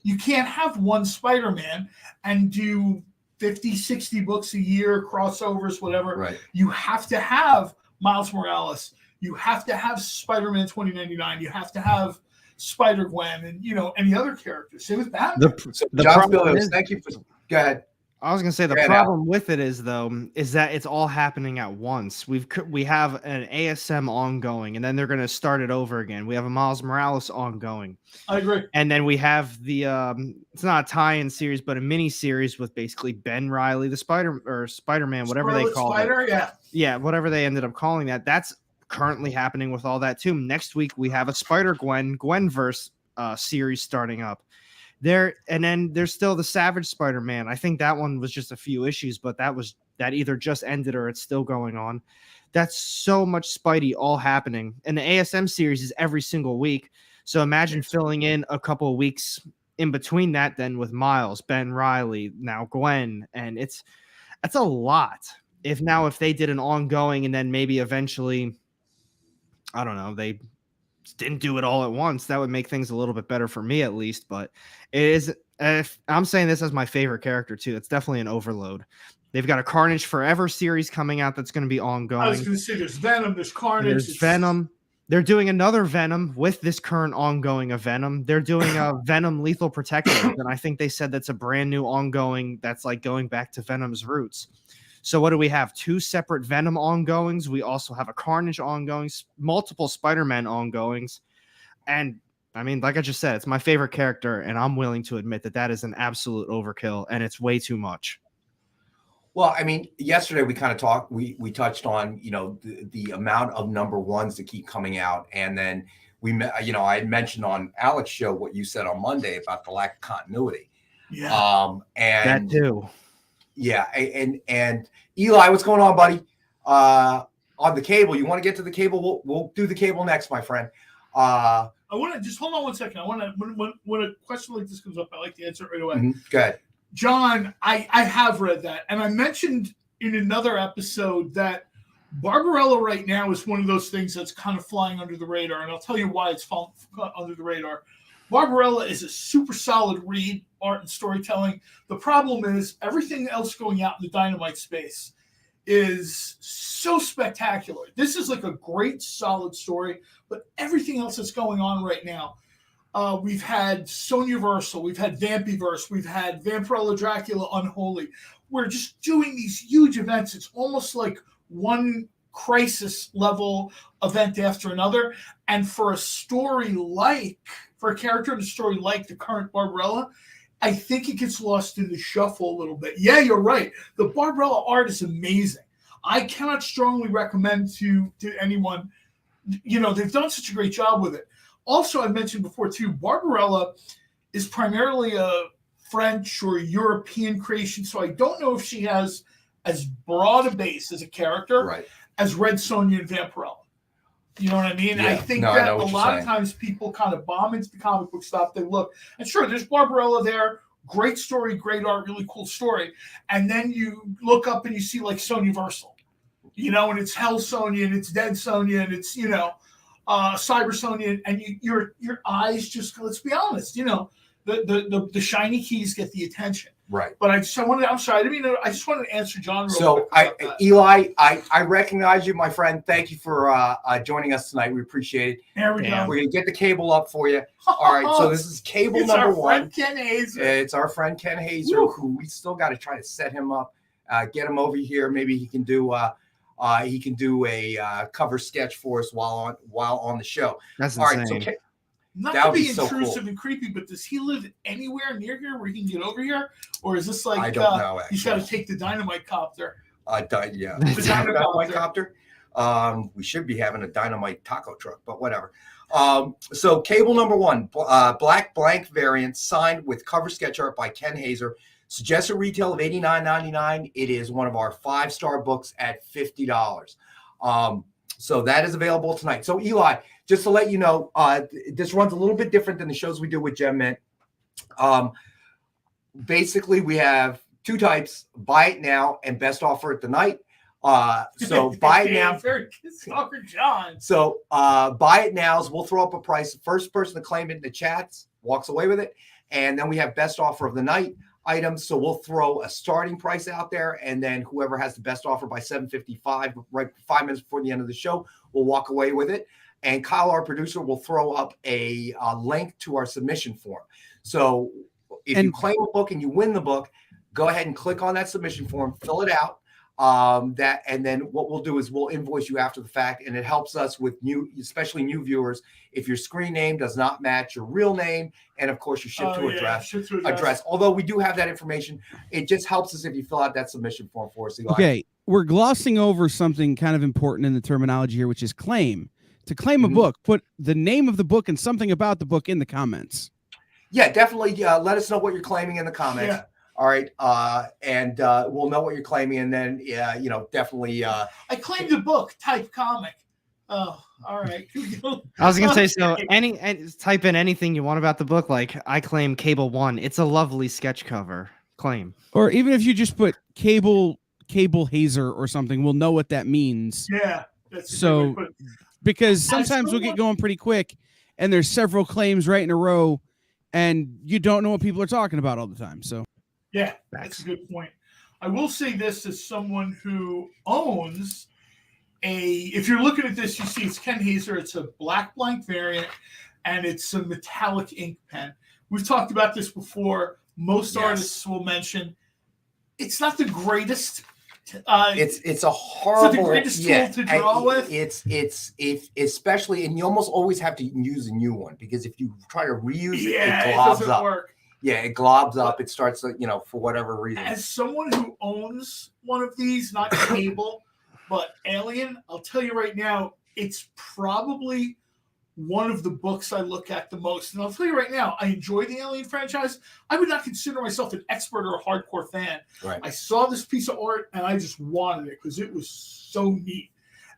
You can't have one Spider-Man and do 50, 60 books a year, crossovers, whatever. Right. You have to have Miles Morales. You have to have Spider-Man 2099. You have to have Spider-Gwen and, you know, any other characters. Same with Batman. The John problem Spillios, is- thank you for. Go ahead. I was gonna say the Go ahead, problem with it is that it's all happening at once. We have an ASM ongoing, and then they're gonna start it over again. We have a Miles Morales ongoing. I agree. And then we have the it's not a tie-in series, but a mini series with basically Ben Reilly, the Spider-Man, whatever they call it. Yeah, whatever they ended up calling that. That's currently happening with all that too. Next week we have a Gwenverse series starting up. And then there's still the Savage Spider-Man. I think that one was just a few issues, but that either just ended or it's still going on. That's so much Spidey all happening. And the ASM series is every single week. So imagine filling in a couple of weeks in between that then with Miles, Ben Reilly, now Gwen. And that's a lot. If they did an ongoing and then maybe eventually, I don't know, they didn't do it all at once, that would make things a little bit better for me at least. But it is, if I'm saying this as my favorite character too, it's definitely an overload. They've got a Carnage Forever series coming out that's going to be ongoing. I was going to say there's Venom, there's Carnage, there's Venom. They're doing another Venom with this current ongoing of Venom. They're doing a Venom Lethal Protector, and I think they said that's a brand new ongoing that's like going back to Venom's roots. So what do we have? 2 separate Venom ongoings. We also have a Carnage ongoing, multiple Spider-Man ongoings. And I mean, like I just said, it's my favorite character, and I'm willing to admit that is an absolute overkill, and it's way too much. Well, I mean, yesterday we kind of talked, we touched on, you know, the amount of number ones that keep coming out. And then I had mentioned on Alex's show what you said on Monday about the lack of continuity. Yeah. And that too. Yeah, and Eli, what's going on, buddy? On the cable, you want to get to the cable? We'll do the cable next, my friend. I want to just hold on one second. I want to when a question like this comes up, I like to answer it right away. Go ahead, John. I have read that, and I mentioned in another episode that Barbarella right now is one of those things that's kind of flying under the radar, and I'll tell you why it's falling under the radar. Barbarella is a super solid read, art and storytelling. The problem is everything else going out in the Dynamite space is so spectacular. This is like a great, solid story, but everything else that's going on right now, we've had Sonyaversal, we've had Vampyverse, we've had Vampirella Dracula Unholy. We're just doing these huge events. It's almost like one crisis level event after another. And for a character in a story like the current Barbarella, I think it gets lost in the shuffle a little bit. Yeah, you're right. The Barbarella art is amazing. I cannot strongly recommend to anyone, you know, they've done such a great job with it. Also, I mentioned before too, Barbarella is primarily a French or European creation, so I don't know if she has as broad a base as a character as Red Sonja and Vampirella. You know what I mean? Yeah. I think that a lot of times people kind of bomb into the comic book stuff. They look, and sure, there's Barbarella there. Great story, great art, really cool story. And then you look up and you see like Sonyaversal, you know, and it's Hell Sonja and it's Dead Sonja and it's, you know, Cyber Sonja, and your eyes just, let's be honest, you know, the shiny keys get the attention. Right. But I'm sorry, I just wanted to answer John real So, quick. Eli, I recognize you, my friend. Thank you for joining us tonight. We appreciate it. There we go. We're going to get the cable up for you. All right. So this is cable It's number our 1. friend Ken Hazer. It's our friend Ken Hazer, who we still got to try to set him up, get him over here. Maybe he can do a cover sketch for us while on the show. That's all insane. right. So Not that to would be be so intrusive cool. and creepy, but does he live anywhere near here where he can get over here? Or is this like I don't know, he's got to take the Dynamite copter? Yeah, The Dynamite copter. We should be having a Dynamite taco truck, but whatever. So cable number 1, black blank variant, signed with cover sketch art by Ken Hazer. Suggested retail of $89.99. It is one of our 5-star books at $50. So that is available tonight. So Eli, just to let you know, this runs a little bit different than the shows we do with Gem Mint. Basically, we have two types: buy it now and best offer at the night. So buy it now. Stalker John. So buy it nows. We'll throw up a price. The first person to claim it in the chats walks away with it, and then we have best offer of the night items. So we'll throw a starting price out there, and then whoever has the best offer by 7:55, right 5 minutes before the end of the show, will walk away with it. And Kyle, our producer, will throw up a link to our submission form. So if you claim a book and you win the book, go ahead and click on that submission form, fill it out. And then what we'll do is we'll invoice you after the fact, and it helps us with especially new viewers, if your screen name does not match your real name, and of course your ship to address. Although we do have that information, it just helps us if you fill out that submission form for us. Eli. Okay, we're glossing over something kind of important in the terminology here, which is claim. To claim a book, put the name of the book and something about the book in the comments. Yeah, definitely. Let us know what you're claiming in the comments. Yeah. All right, and we'll know what you're claiming, and then definitely. I claimed a book, type comic. Oh, all right. I was gonna say, so type in anything you want about the book. Like I claim Cable 1. It's a lovely sketch cover. Claim. Or even if you just put cable hazer or something, we'll know what that means. Yeah. So because sometimes we'll get going pretty quick, and there's several claims right in a row, and you don't know what people are talking about all the time. So. Yeah, that's a good point. I will say this as someone who owns if you're looking at this, you see it's Ken Hazer. It's a black blank variant, and it's a metallic ink pen. We've talked about this before. Most artists will mention it's not the greatest. It's a horrible. It's not the greatest tool to draw with. It's especially, and you almost always have to use a new one, because if you try to reuse it globs up. Work. Yeah, it globs up. It starts, for whatever reason. As someone who owns one of these, not Cable, but Alien, I'll tell you right now, it's probably one of the books I look at the most. And I'll tell you right now, I enjoy the Alien franchise. I would not consider myself an expert or a hardcore fan. Right. I saw this piece of art, and I just wanted it because it was so neat.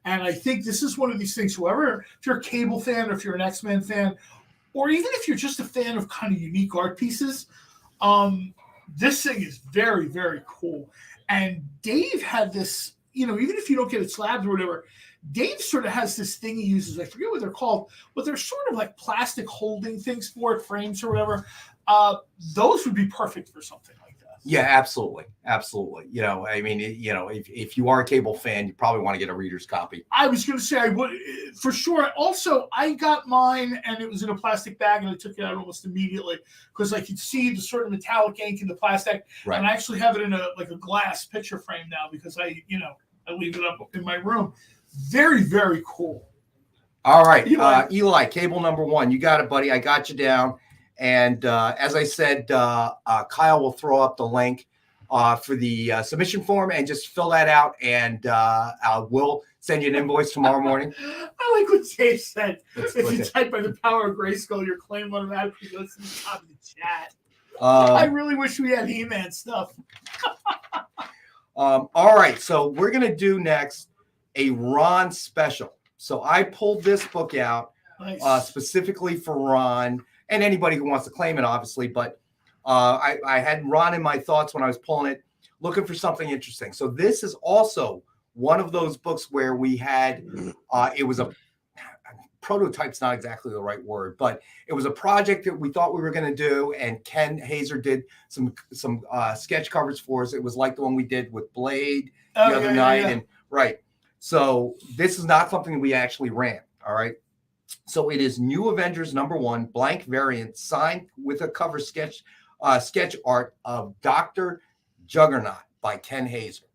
And I think this is one of these things, if you're a Cable fan, or if you're an X-Men fan, or even if you're just a fan of kind of unique art pieces, this thing is very, very cool. And Dave had this, even if you don't get it slabbed or whatever, Dave sort of has this thing he uses. I forget what they're called, but they're sort of like plastic holding things for it, frames or whatever. Those would be perfect for something like that. Yeah, absolutely. Absolutely. If you are a Cable fan, you probably want to get a reader's copy. I was going to say I would for sure. Also, I got mine, and it was in a plastic bag, and I took it out almost immediately because I could see the sort of metallic ink in the plastic. Right. And I actually have it in a glass picture frame now because I leave it up in my room. Very, very cool. All right. Eli, Cable number 1. You got it, buddy. I got you down. And as I said, Kyle will throw up the link for the submission form, and just fill that out, and we'll send you an invoice tomorrow morning. I like what Dave said. If you type by the power of Grayskull, your claim automatically goes to the top of the chat. I really wish we had He-Man stuff. All right, so we're going to do next a Ron special. So I pulled this book out specifically for Ron, and anybody who wants to claim it, obviously. But I had Ron in my thoughts when I was pulling it, looking for something interesting. So this is also one of those books where we had, it was a prototype's not exactly the right word, but it was a project that we thought we were going to do. And Ken Hazer did some sketch covers for us. It was like the one we did with Blade the other night. And right. So this is not something we actually ran. All right. So it is New Avengers #1, blank variant, signed with a cover sketch art of Dr. Juggernaut by Ken Hazer.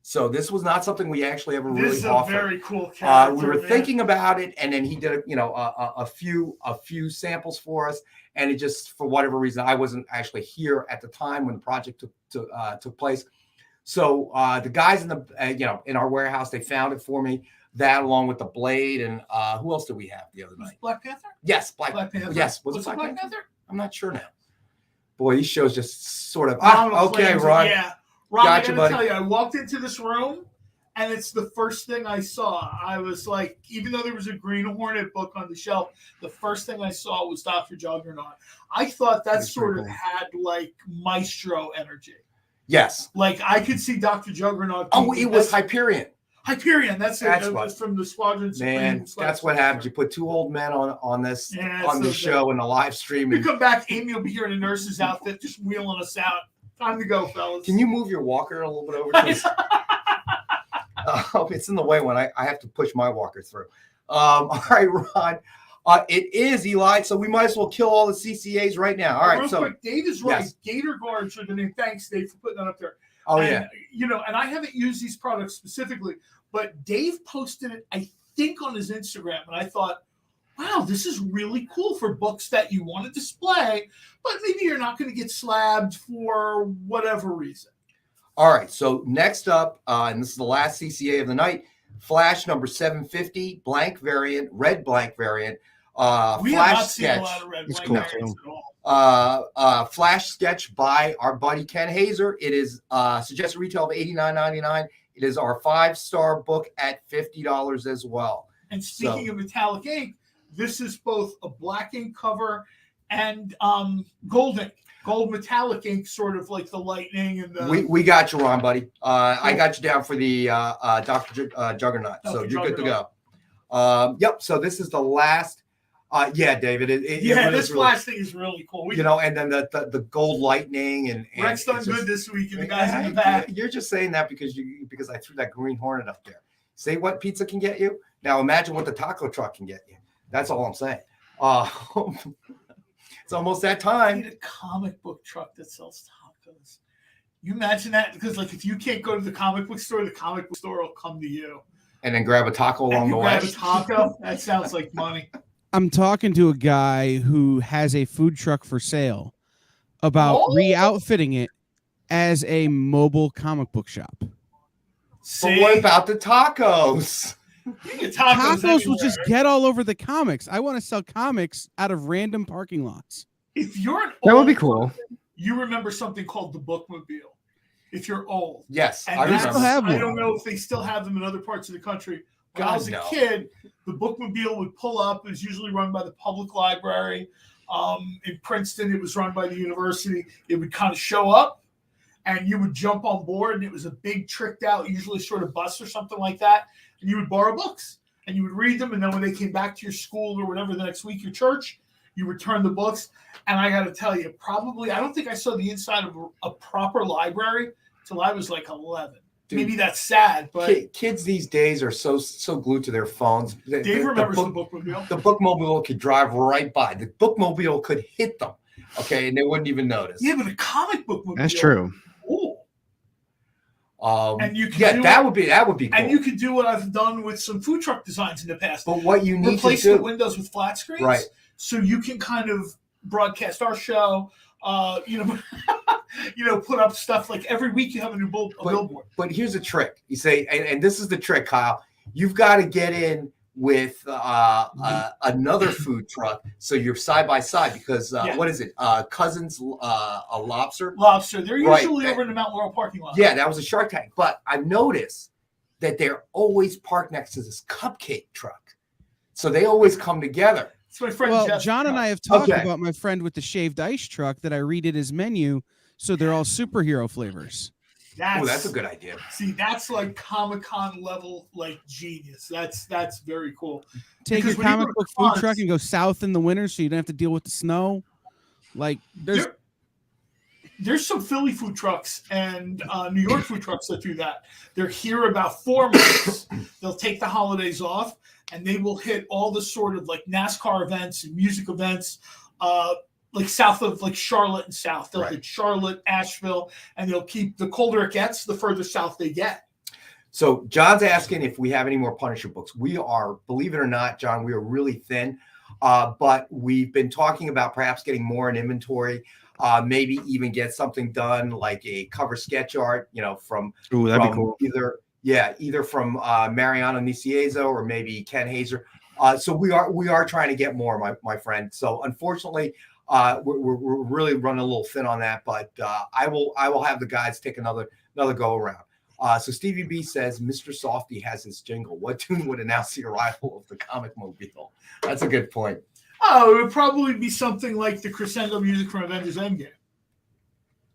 So this was not something we actually ever really offered. This is a very cool character. We were thinking about it, and then he did a few samples for us, and it just, for whatever reason, I wasn't actually here at the time when the project took place. So the guys in the in our warehouse, they found it for me. That, along with the Blade, and who else did we have the other night? Black Panther? Yes, Black Panther. Yes, was it Black Panther? I'm not sure now. Boy, these shows just sort of. Okay, Ron. Yeah, Ron, gotcha, I gotta buddy. tell you, I walked into this room, And it's the first thing I saw. I was like, even though there was a Green Hornet book on the shelf, the first thing I saw was Dr. Juggernaut. I thought that sort of had like Maestro energy. Yes. Like I could see Dr. Juggernaut. Oh, it was Hyperion. Hyperion, that's it. It what- was from the Squadron Man, Supreme. that's what happens. You put two old men on this Yeah, on the so show and the live stream. We And, come back, Amy will be here in a nurse's outfit, just wheeling us out. Time to go, fellas. can you move your walker a little bit over? Please? It's in the way when I have to push my walker through. All right, Ron. It is Eli, so we might as well kill all the CCAs right now. All right, Real so quick, Dave is right. yes. Gator guards are the name. Thanks, Dave, for putting that up there. Oh, And, yeah. You know, and I haven't used these products specifically, but Dave posted it, I think, on his Instagram, and I thought, wow, this is really cool for books that you want to display, but maybe you're not going to get slabbed for whatever reason. All right, so next up, and this is the last CCA of the night, Flash number 750, blank variant, red blank variant, We have Flash not seen a sketch. lot of red It's blank cool, variants too. at all. Flash sketch by our buddy Ken Hazer. It is suggested retail of $89.99. It is our 5-star book at $50 as well. And speaking So- of metallic ink, this is both a black ink cover and gold ink. Gold metallic ink, sort of like the lightning and the. We got you, Ron, buddy. I got you down for the Dr. Juggernaut, so Dr. you're good to Juggernaut. go. Yep. So this is the last. Yeah, David. It Yeah, really this is really- flash thing is really cool. You know, and then the gold lightning and Rex done it's just- good this week, and the guys in the back. You're just saying that because I threw that Green Hornet up there. Say what pizza can get you. Now imagine what the taco truck can get you. That's all I'm saying. It's almost that I time. need a comic book truck that sells tacos. You imagine that? Because like if you can't go to the comic book store will come to you. And then grab a taco And along you the grab way. a taco. That sounds like money. I'm talking to a guy who has a food truck for sale about re-outfitting it as a mobile comic book shop. But what about the tacos? You get Tacos will anywhere. just get all over the comics. I want to sell comics out of random parking lots. If you're an That would be old cool. person, you remember something called the Bookmobile. If you're old. Yes, And I that's- remember. have I one. don't know if they still have them in other parts of the country. When I God, was a no. kid, the Bookmobile would pull up. It was usually run by the public library. In Princeton, it was run by the university. It would kind of show up, and you would jump on board, and it was a big tricked out, usually sort of bus or something like that. And you would borrow books, and you would read them, and then when they came back to your school or whatever the next week, your church, you return the books. And I got to tell you, probably, I don't think I saw the inside of a proper library till I was like 11. Dude, Maybe that's sad, but Kids these days are so glued to their phones. Dave remembers the Bookmobile. The Bookmobile could drive right by. The Bookmobile could hit them, okay, and they wouldn't even notice. Yeah, but a comic book Bookmobile. That's true. Cool. And you can yeah, do that it- would be cool. And you can do what I've done with some food truck designs in the past. But what you need Replace to the do, windows with flat screens, Right. So you can kind of broadcast our show. Put up stuff like every week you have a new billboard. But here's a trick. You say, and this is the trick, Kyle. You've got to get in with another food truck, so you're side by side. Because Yeah. what is it? Cousins, a lobster. Lobster. They're Right. usually over in the Mount Laurel parking lot. Yeah, that was a Shark Tank. But I've noticed that they're always parked next to this cupcake truck, so they always come together. It's my friend Well, Jeff's John and truck. I have talked Okay. about my friend with the shaved ice truck that I redid his menu, so they're all superhero flavors. That's a good idea. See, that's like Comic-Con level, like genius. That's very cool. Take Because your when you comic go to book cons- food truck and go south in the winter, so you don't have to deal with the snow. Like there's There's some Philly food trucks and New York food trucks that do that. They're here about 4 months. They'll take the holidays off, and they will hit all the sort of like NASCAR events and music events, like south of like Charlotte and South. They'll hit Charlotte, Asheville, and they'll keep the colder it gets, the further south they get. So John's asking if we have any more Punisher books. We are, believe it or not, John, we are really thin, but we've been talking about perhaps getting more in inventory. Maybe even get something done like a cover sketch art, from Ooh, that'd be from cool. either from Mariano Nicieza or maybe Ken Hazer. So we are trying to get more, my friend. So unfortunately, we're really running a little thin on that, but I will have the guys take another go around. So Stevie B says, Mr. Softy has his jingle. What tune would announce the arrival of the comic mobile? That's a good point. Oh, it would probably be something like the crescendo music from Avengers Endgame,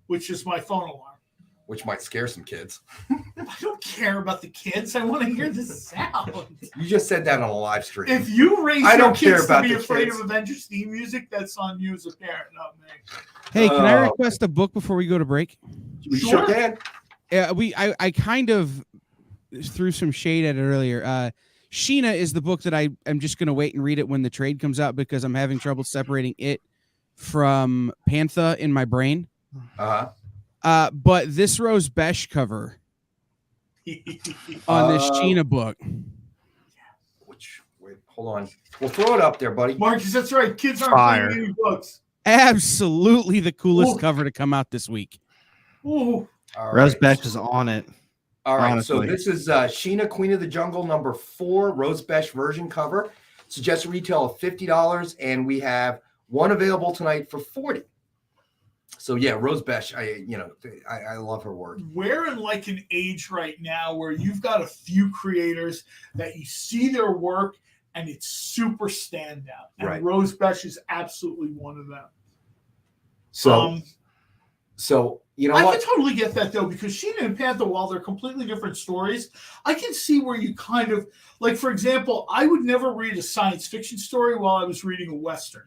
which is my phone alarm. Which might scare some kids. I don't care about the kids. I want to hear the sound. You just said that on a live stream. If you raise I your don't care kids about to be the afraid kids. of Avengers theme music, that's on you as a parent, not me. Hey, can I request a book before we go to break? We sure can. Yeah, I kind of threw some shade at it earlier. Sheena is the book that I'm just going to wait and read it when the trade comes out because I'm having trouble separating it from Panther in my brain. But this Rose Besh cover on this Sheena book. Wait, hold on. We'll throw it up there, buddy. Marcus, that's right. Kids aren't reading any books. Absolutely the coolest Ooh. cover to come out this week. Ooh. Rose Besh is on it. All right, honestly. so this is Sheena, Queen of the Jungle, number 4, Rose Besh version cover. Suggested retail of $50, and we have one available tonight for $40. So yeah, Rose Besh, I love her work. We're in like an age right now where you've got a few creators that you see their work and it's super standout. And Right. Rose Besh is absolutely one of them. So you know I what? can totally get that though, because Sheena and Panther, while they're completely different stories, I can see where you kind of like, for example, I would never read a science fiction story while I was reading a Western.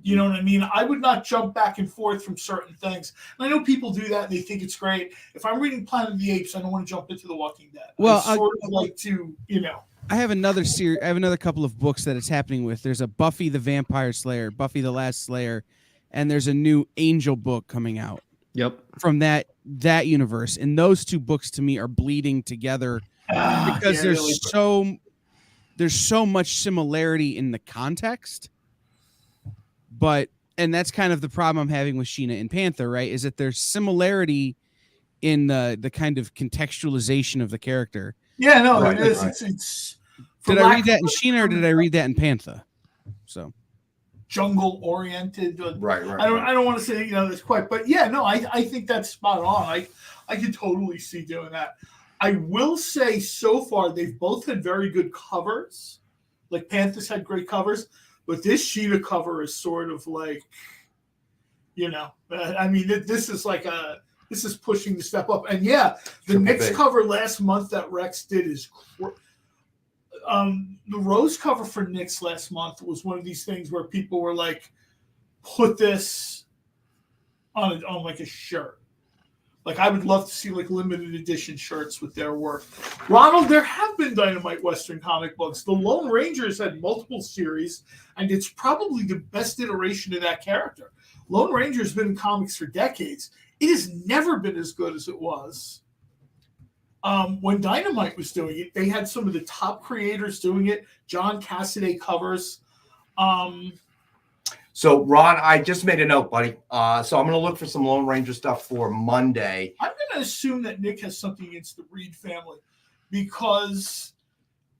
You know what I mean? I would not jump back and forth from certain things. And I know people do that and they think it's great. If I'm reading Planet of the Apes, I don't want to jump into The Walking Dead. Well, I sort of like to, I have another series. I have another couple of books that it's happening with. There's a Buffy the Vampire Slayer, Buffy the Last Slayer, and there's a new Angel book coming out. Yep. From that universe, and those two books to me are bleeding together because there's so much similarity in the context. And that's kind of the problem I'm having with Sheena and Panther, right? Is that there's similarity in the kind of contextualization of the character. Yeah, no, Right, it is. right. It's Did I read that in Sheena or did I read that in Panther? So jungle oriented. Right. I don't want to say that's quite, but yeah, no, I think that's spot on. I can totally see doing that. I will say so far they've both had very good covers. Like Panther's had great covers, but this Sheena cover is sort of like, I mean, this is pushing the step up. And yeah, the next cover last month that Rex did is. The rose cover for Nick's last month was one of these things where people were like, put this on like a shirt. Like I would love to see like limited edition shirts with their work. Ronald, there have been Dynamite Western comic books. The Lone Rangers had multiple series, and it's probably the best iteration of that character. Lone Ranger's been in comics for decades. It has never been as good as it was. When Dynamite was doing it, they had some of the top creators doing it. John Cassaday covers. So Ron, I just made a note, buddy. So I'm going to look for some Lone Ranger stuff for Monday. I'm going to assume that Nick has something against the Reed family because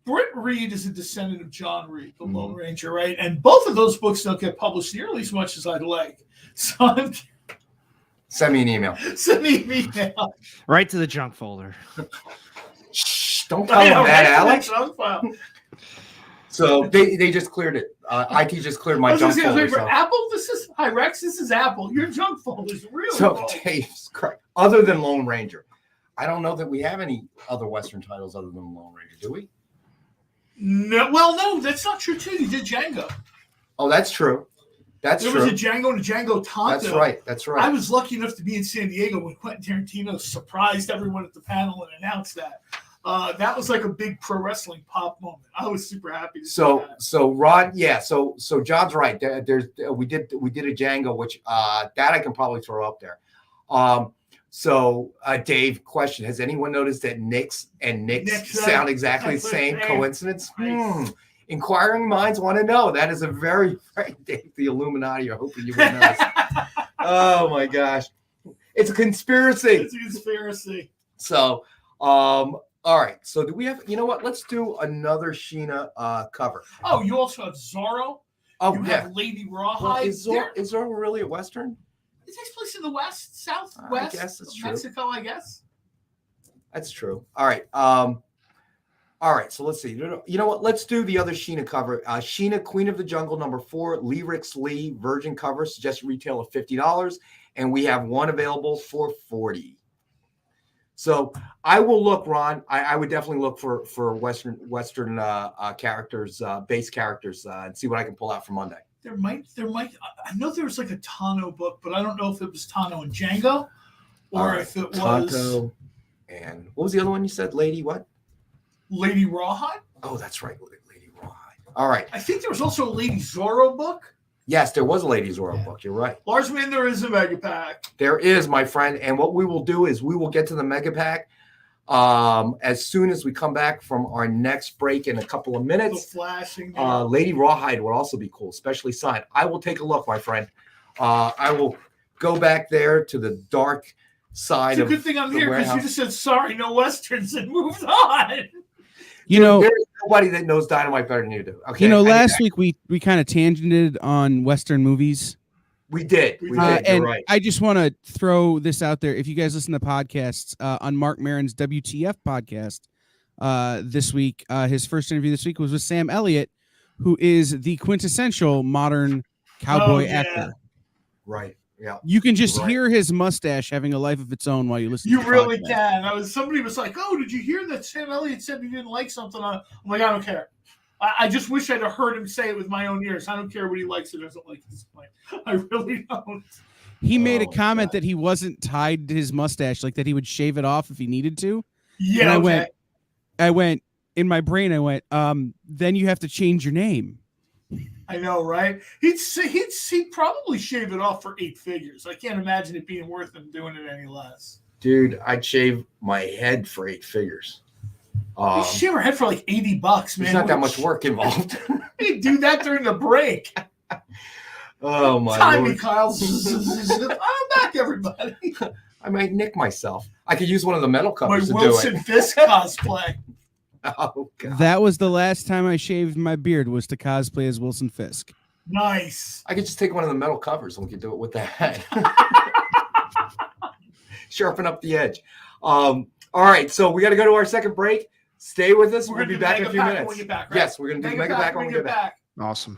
Britt Reed is a descendant of John Reed, the Lone Ranger, right? And both of those books don't get published nearly as much as I'd like. So Send me an email. Send me an email. Right to the junk folder. Shh, don't tell them that, Alex. Junk file. So they just cleared it. IT just cleared my junk folder. For Apple, hi Rex, this is Apple. Your junk folder is really So Dave's correct. Other than Lone Ranger, I don't know that we have any other Western titles other than Lone Ranger, do we? No, well, no, that's not true too. You did Django. Oh, that's true. There was a Django and a Django Tonto. That's right. I was lucky enough to be in San Diego when Quentin Tarantino surprised everyone at the panel and announced that. That was like a big pro wrestling pop moment. I was super happy to see that. So Rod, yeah. So John's right. We did a Django, which that I can probably throw up there. So Dave, question: has anyone noticed that Nick's sound exactly the same? Coincidence? Inquiring minds want to know. That is a very, very Dave, the Illuminati are hoping you would notice. Oh my gosh, it's a conspiracy. It's a conspiracy. So, all right. So do we have? You know what? Let's do another Sheena cover. Oh, you also have Zorro. Oh, you have Lady Rawhide. Well, is Zorro really a Western? It takes place in the West, Southwest I guess it's true. Mexico, I guess. That's true. All right. All right, so let's see. You know what? Let's do the other Sheena cover. Sheena, Queen of the Jungle, #4, Lyrics Lee, Virgin cover, suggested retail of $50, and we have one available for $40. So I will look, Ron. I would definitely look for Western characters, base characters, and see what I can pull out for Monday. There might. I know there was like a Tano book, but I don't know if it was Tano and Django, or if it was Tonto. And what was the other one you said? Lady what? Lady Rawhide. Oh, that's right, Lady Rawhide. All right. I think there was also a Lady Zorro book. Yes, there was a Lady Zorro book. You're right. Largeman, there is a mega pack. There is, my friend. And what we will do is we will get to the mega pack as soon as we come back from our next break in a couple of minutes. The flashing. Lady Rawhide would also be cool, especially signed. I will take a look, my friend. I will go back there to the dark side of the It's a good thing I'm here because warehouse. you just said sorry, no westerns, and moved on. You know, there's nobody that knows Dynamite better than you do. Okay. You know, last week we kind of tangented on Western movies. We did. We did. And You're right. I just want to throw this out there. If you guys listen to podcasts on Mark Maron's WTF podcast this week, his first interview this week was with Sam Elliott, who is the quintessential modern cowboy actor. Right. Yeah. You can just hear his mustache having a life of its own while you listen You to the really podcast. can. Somebody was like, "Oh, did you hear that Sam Elliott said he didn't like something?" I'm like, I don't care. I just wish I'd have heard him say it with my own ears. I don't care what he likes or doesn't like at this point. I really don't. He made a comment that he wasn't tied to his mustache, like that he would shave it off if he needed to. Yeah. And I went in my brain. I went, then you have to change your name. I know, right? He'd probably shave it off for 8 figures. I can't imagine it being worth him doing it any less. Dude, I'd shave my head for 8 figures. You shave her head for like $80, man. There's not that much work involved. He'd do that during the break. Oh my Time me, Lord. Kyle. I'm back, everybody. I might nick myself. I could use one of the metal My covers to Wilson do it. Fisk cosplay. Oh God. That was the last time I shaved my beard, was to cosplay as Wilson Fisk. Nice. I could just take one of the metal covers and we could do it with that. Sharpen up the edge. All right, so we got to go to our second break. Stay with us. We'll be back in a few minutes. When we get back, right? Yes, we're going to do the mega pack when we get back. Awesome.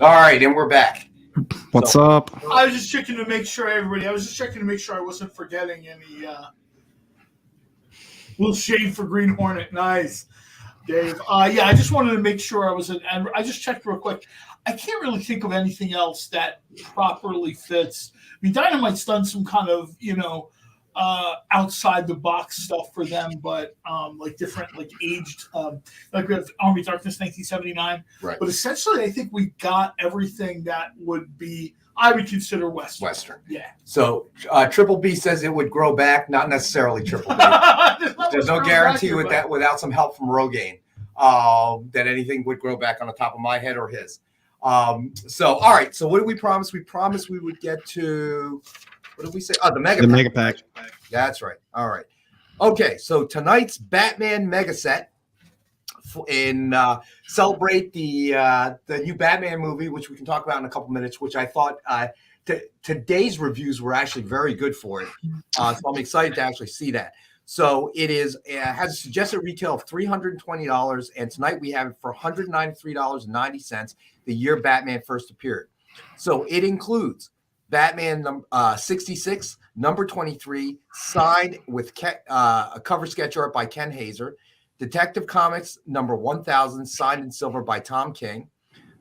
All right, and we're back. What's up? I was just checking to make sure I wasn't forgetting any. Little shade for Green Hornet. Nice, Dave. Yeah, I just wanted to make sure I just checked real quick. I can't really think of anything else that properly fits. I mean, Dynamite's done some kind of, outside the box stuff for them, but like different, like aged, like we have Army of Darkness 1979. Right. But essentially, I think we got everything that I would consider Western. Yeah. So Triple B says it would grow back. Not necessarily Triple B. There's no guarantee with that without some help from Rogaine that anything would grow back on the top of my head or his. So all right. So what did we promise? We promised we would get to. What did we say? Oh, the Mega Pack. That's right. All right. Okay. So tonight's Batman Mega Set in celebrate the new Batman movie, which we can talk about in a couple minutes. Which I thought today's reviews were actually very good for it. So I'm excited to actually see that. So it has a suggested retail of $320, and tonight we have it for $193.90. The year Batman first appeared. So it includes Batman 66, number 23, signed with a cover sketch art by Ken Hazer. Detective Comics number 1000, signed in silver by Tom King.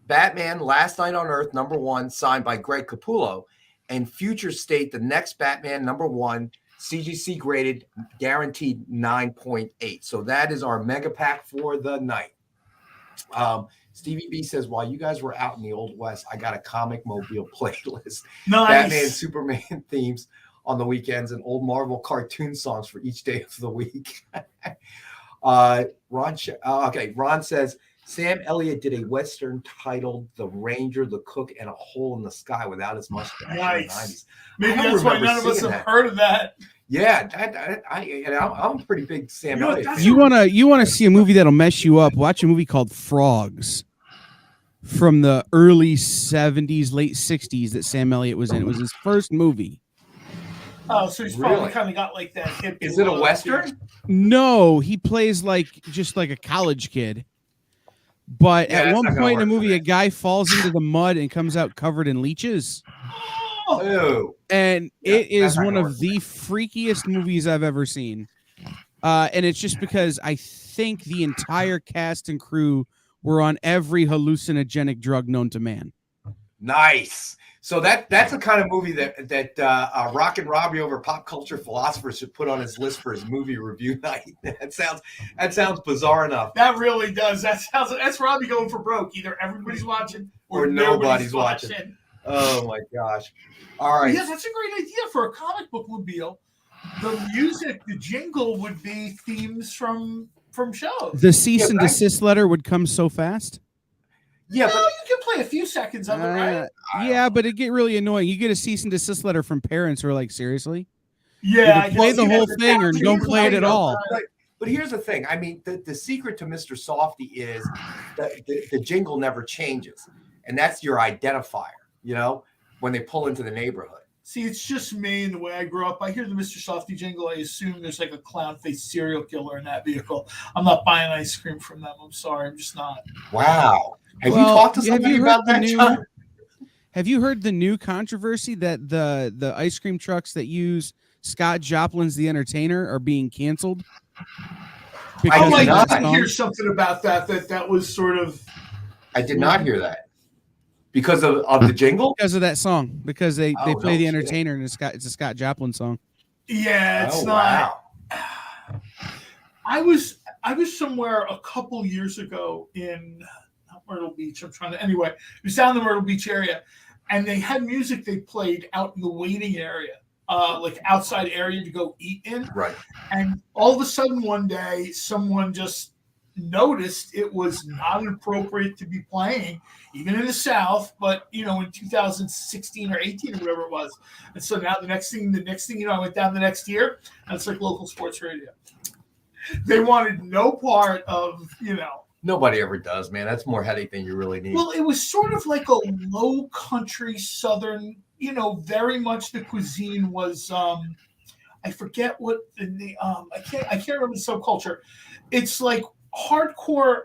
Batman Last Night on Earth number 1, signed by Greg Capullo. And Future State, the next Batman number 1, CGC graded, guaranteed 9.8. So that is our mega pack for the night. Stevie B says, while you guys were out in the Old West, I got a comic mobile playlist. Nice. Batman, Superman themes on the weekends and old Marvel cartoon songs for each day of the week. Ron says, Sam Elliott did a Western titled The Ranger, the Cook, and a Hole in the Sky without his mustache. Nice. Maybe that's why none of us have heard of that. Yeah, I'm a pretty big Sam Elliott fan. You wanna see a movie that'll mess you up? Watch a movie called Frogs from the early 70s, late 60s that Sam Elliott was in. It was his first movie. Oh, so he's probably kind of got like that hip. Is it a Western? No, he plays just like a college kid. But at one point in the movie, a guy falls into the mud and comes out covered in leeches. Oh. And it is one of the freakiest movies I've ever seen. And it's just because I think the entire cast and crew were on every hallucinogenic drug known to man. Nice. So that's the kind of movie that Rock and Robbie over pop culture philosophers should put on his list for his movie review night. That sounds bizarre enough. That really does. That's Robbie going for broke. Either everybody's watching or nobody's watching. Oh my gosh. All right. Yeah, that's a great idea for a comic book mobile. The music, the jingle would be themes from shows. The cease and desist letter would come so fast. Yeah, but you can play a few seconds of it, right? Yeah, but it get really annoying. You get a cease and desist letter from parents who are like, seriously? Yeah, either play the whole thing or don't play it at all. But here's the thing. I mean, the secret to Mr. Softy is that the jingle never changes. And that's your identifier, when they pull into the neighborhood. See, it's just me and the way I grew up. I hear the Mr. Softy jingle. I assume there's like a clown-faced serial killer in that vehicle. I'm not buying ice cream from them. I'm sorry. I'm just not. Wow. Have you talked to somebody about that, John? Have you heard the new controversy that the ice cream trucks that use Scott Joplin's The Entertainer are being canceled? I did hear something about that was sort of... I did not hear that. Because of the jingle? Because of that song. Because they play The Entertainer and it's a Scott Joplin song. Yeah, it's not... Wow. I was somewhere a couple years ago in... Myrtle Beach. Anyway, it was down in the Myrtle Beach area, and they had music they played out in the waiting area, like outside area to go eat in. Right. And all of a sudden one day, someone just noticed it was not appropriate to be playing, even in the South, but in 2016 or 18 or whatever it was. And so now the next thing, I went down the next year, and it's like local sports radio. They wanted no part of, Nobody ever does, man. That's more headache than you really need. Well, it was sort of like a low country Southern, very much the cuisine was, I forget what I can't remember the subculture. It's like hardcore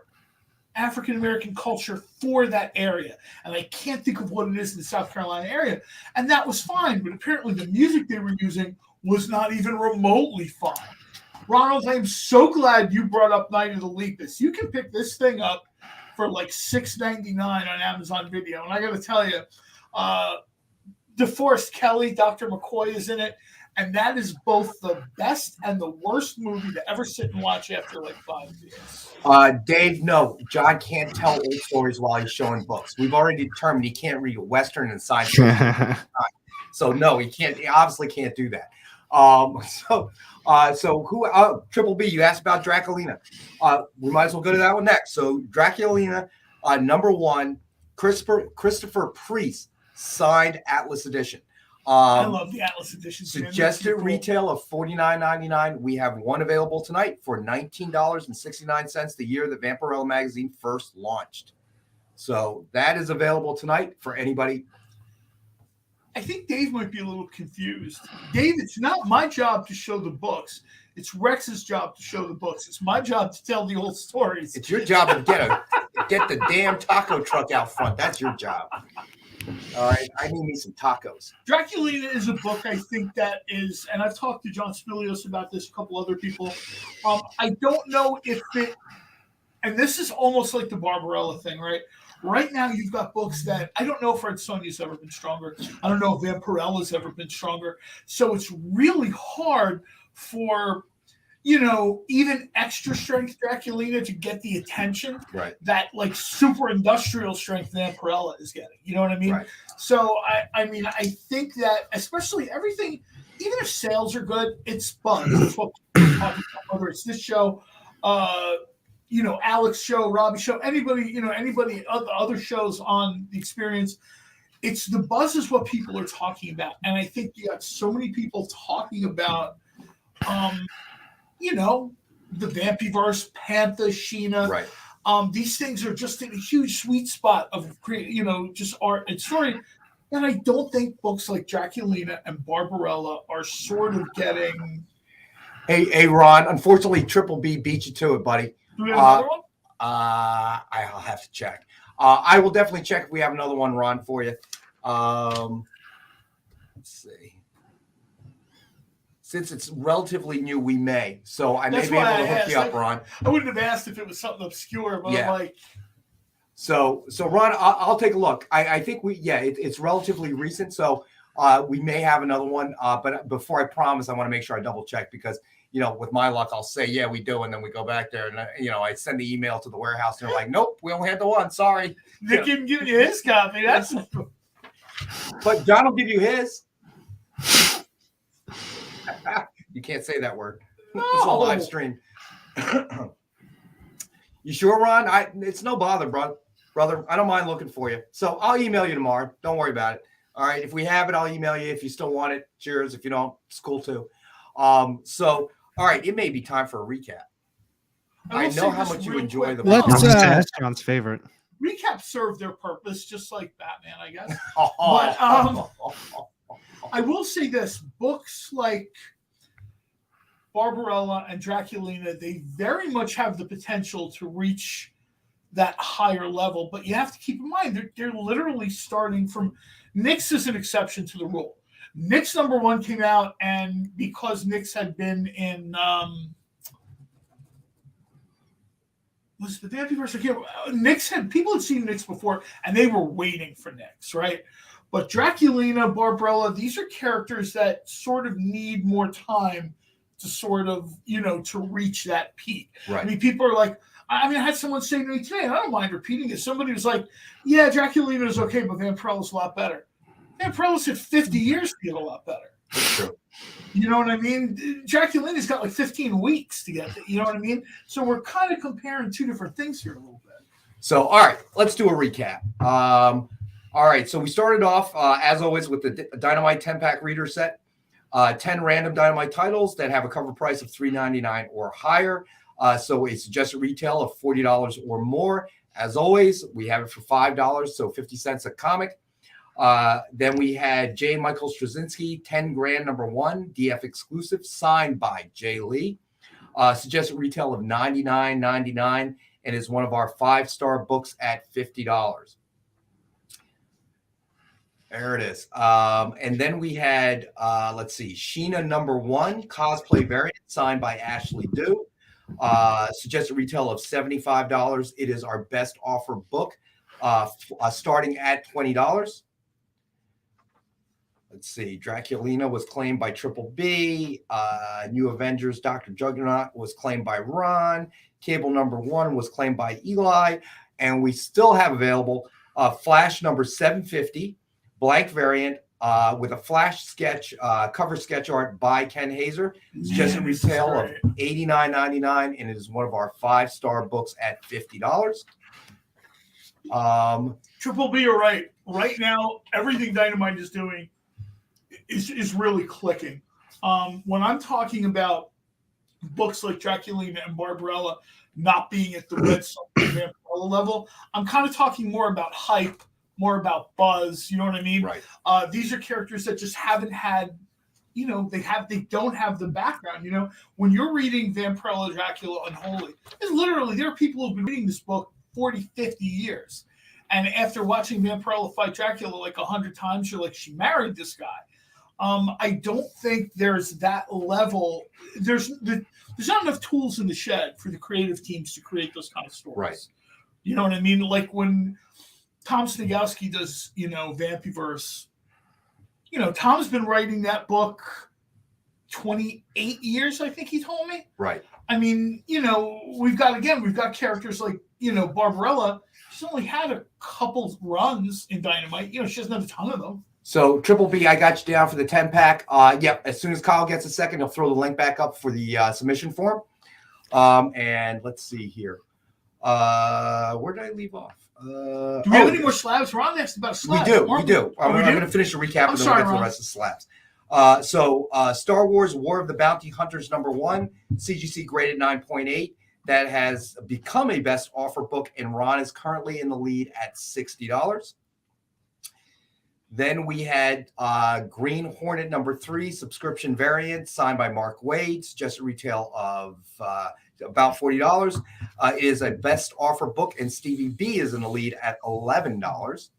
African American culture for that area. And I can't think of what it is in the South Carolina area. And that was fine, but apparently the music they were using was not even remotely fine. Ronald, I'm so glad you brought up Night of the Lepus. You can pick this thing up for like $6.99 on Amazon Video. And I got to tell you, DeForest Kelley, Dr. McCoy is in it. And that is both the best and the worst movie to ever sit and watch after like 5 years. Dave, no, John can't tell old stories while he's showing books. We've already determined he can't read a Western and science fiction. So no, he can't. He obviously can't do that. So who? Triple B, you asked about Draculina. We might as well go to that one next. So Draculina, #1, Christopher Priest, signed Atlas edition. I love the Atlas edition. Suggested retail of $49.99. We have one available tonight for $19.69, the year that Vampirella magazine first launched. So that is available tonight for anybody. I think Dave might be a little confused. Dave, it's not my job to show the books. It's Rex's job to show the books. It's my job to tell the old stories. It's your job to get the damn taco truck out front. That's your job. All right, I need me some tacos. Draculina is a book I think that is, and I've talked to John Spilios about this, a couple other people. I don't know if it, and this is almost like the Barbarella thing, right? Right now, you've got books that I don't know if Red Sonja's ever been stronger. I don't know if Vampirella's ever been stronger. So it's really hard for, even extra strength Draculina to get the attention that like super industrial strength Vampirella is getting. You know what I mean? Right. So I mean, I think that especially everything, even if sales are good, it's buzz. It's what people are talking about, whether it's this show, Alex show, Robbie show, anybody, other shows on the Experience. It's the buzz is what people are talking about. And I think you got so many people talking about, the Vampyverse, Pantha, Sheena. Right. These things are just in a huge sweet spot of, just art and story. And I don't think books like Draculina and Barbarella are sort of getting. Hey, Ron, unfortunately, Triple B beat you to it, buddy. Do we have another one? I'll have to check. I will definitely check if we have another one, Ron, for you. Let's see. Since it's relatively new, we may. So I may be able to hook you up, Ron. I wouldn't have asked if it was something obscure, but I'm like. So Ron, I'll take a look. I think it's relatively recent, so we may have another one. But before I promise, I want to make sure I double check because with my luck, I'll say yeah we do, and then we go back there and I send the email to the warehouse and they're like, nope, we only had the one. Sorry. They can give you his copy. That's. But John will give you his. You can't say that word. No. It's a live stream. You sure, Ron? It's no bother, brother. I don't mind looking for you. So I'll email you tomorrow. Don't worry about it. All right. If we have it, I'll email you. If you still want it, cheers. If you don't, it's cool too. So all right, it may be time for a recap. I know how much you enjoy the book. That's John's favorite. Recaps serve their purpose, just like Batman, I guess. But I will say this: books like Barbarella and Draculina, they very much have the potential to reach that higher level. But you have to keep in mind they're literally starting from. Nyx is an exception to the rule. Nyx #1 came out, and because Nyx had been in was the Vampyverse? Nyx people had seen Nyx before, and they were waiting for Nyx, right? But Draculina, Barbarella, these are characters that sort of need more time to sort of, to reach that peak. Right. I mean, people are like, I had someone say to me today, and I don't mind repeating it. Somebody was like, yeah, Draculina is okay, but Vampirella's a lot better. Vampirella's had 50 years to get a lot better. That's true. You know what I mean? Draculina's got like 15 weeks to get it. You know what I mean? So we're kind of comparing two different things here a little bit. So, all right, let's do a recap. All right, so we started off, as always, with the Dynamite 10-pack reader set. 10 random Dynamite titles that have a cover price of $3.99 or higher. So a suggested retail of $40 or more. As always, we have it for $5, so 50 cents a comic. Then we had J. Michael Straczynski, 10 grand #1, DF exclusive, signed by Jay Lee. Suggested retail of $99.99. and is one of our 5-star books at $50. There it is. And then we had, let's see, Sheena #1 cosplay variant signed by Ashley Dew. Suggested retail of $75. It is our best offer book, starting at $20. Let's see. Draculina was claimed by Triple B. New Avengers Dr. Juggernaut was claimed by Ron. Cable #1 was claimed by Eli. And we still have available Flash #750, blank variant with a Flash sketch, cover sketch art by Ken Hazer. Suggested retail of $89.99, and it is one of our 5-star books at $50. Triple B, you're right. Right now, everything Dynamite is doing is really clicking. When I'm talking about books like Draculina and Barbarella not being at the Red Sun Vampirella level, I'm kind of talking more about hype, more about buzz. You know what I mean? Right. These are characters that just haven't had, they don't have the background. When you're reading Vampirella, Dracula, Unholy, there are people who've been reading this book 40, 50 years. And after watching Vampirella fight Dracula like 100 times, you're like, she married this guy. I don't think there's that level. There's not enough tools in the shed for the creative teams to create those kind of stories. Right. You know what I mean? Like when Tom Snagowski does, Vampyverse, Tom's been writing that book 28 years, I think he told me. Right. I mean, we've got characters like, Barbarella. She's only had a couple runs in Dynamite. She doesn't have a ton of them. So Triple B, I got you down for the 10-pack. Yep, as soon as Kyle gets a second, he'll throw the link back up for the submission form. And let's see here. Where did I leave off? Do we have any more slabs? Ron asked about slabs. We do. I'm going to finish the recap and then we'll get to the rest of the slabs. So Star Wars War of the Bounty Hunters #1, CGC graded 9.8. That has become a best offer book, and Ron is currently in the lead at $60. Then we had Green Hornet #3, subscription variant, signed by Mark Wade, suggested retail of about $40. It is a best offer book, and Stevie B is in the lead at $11.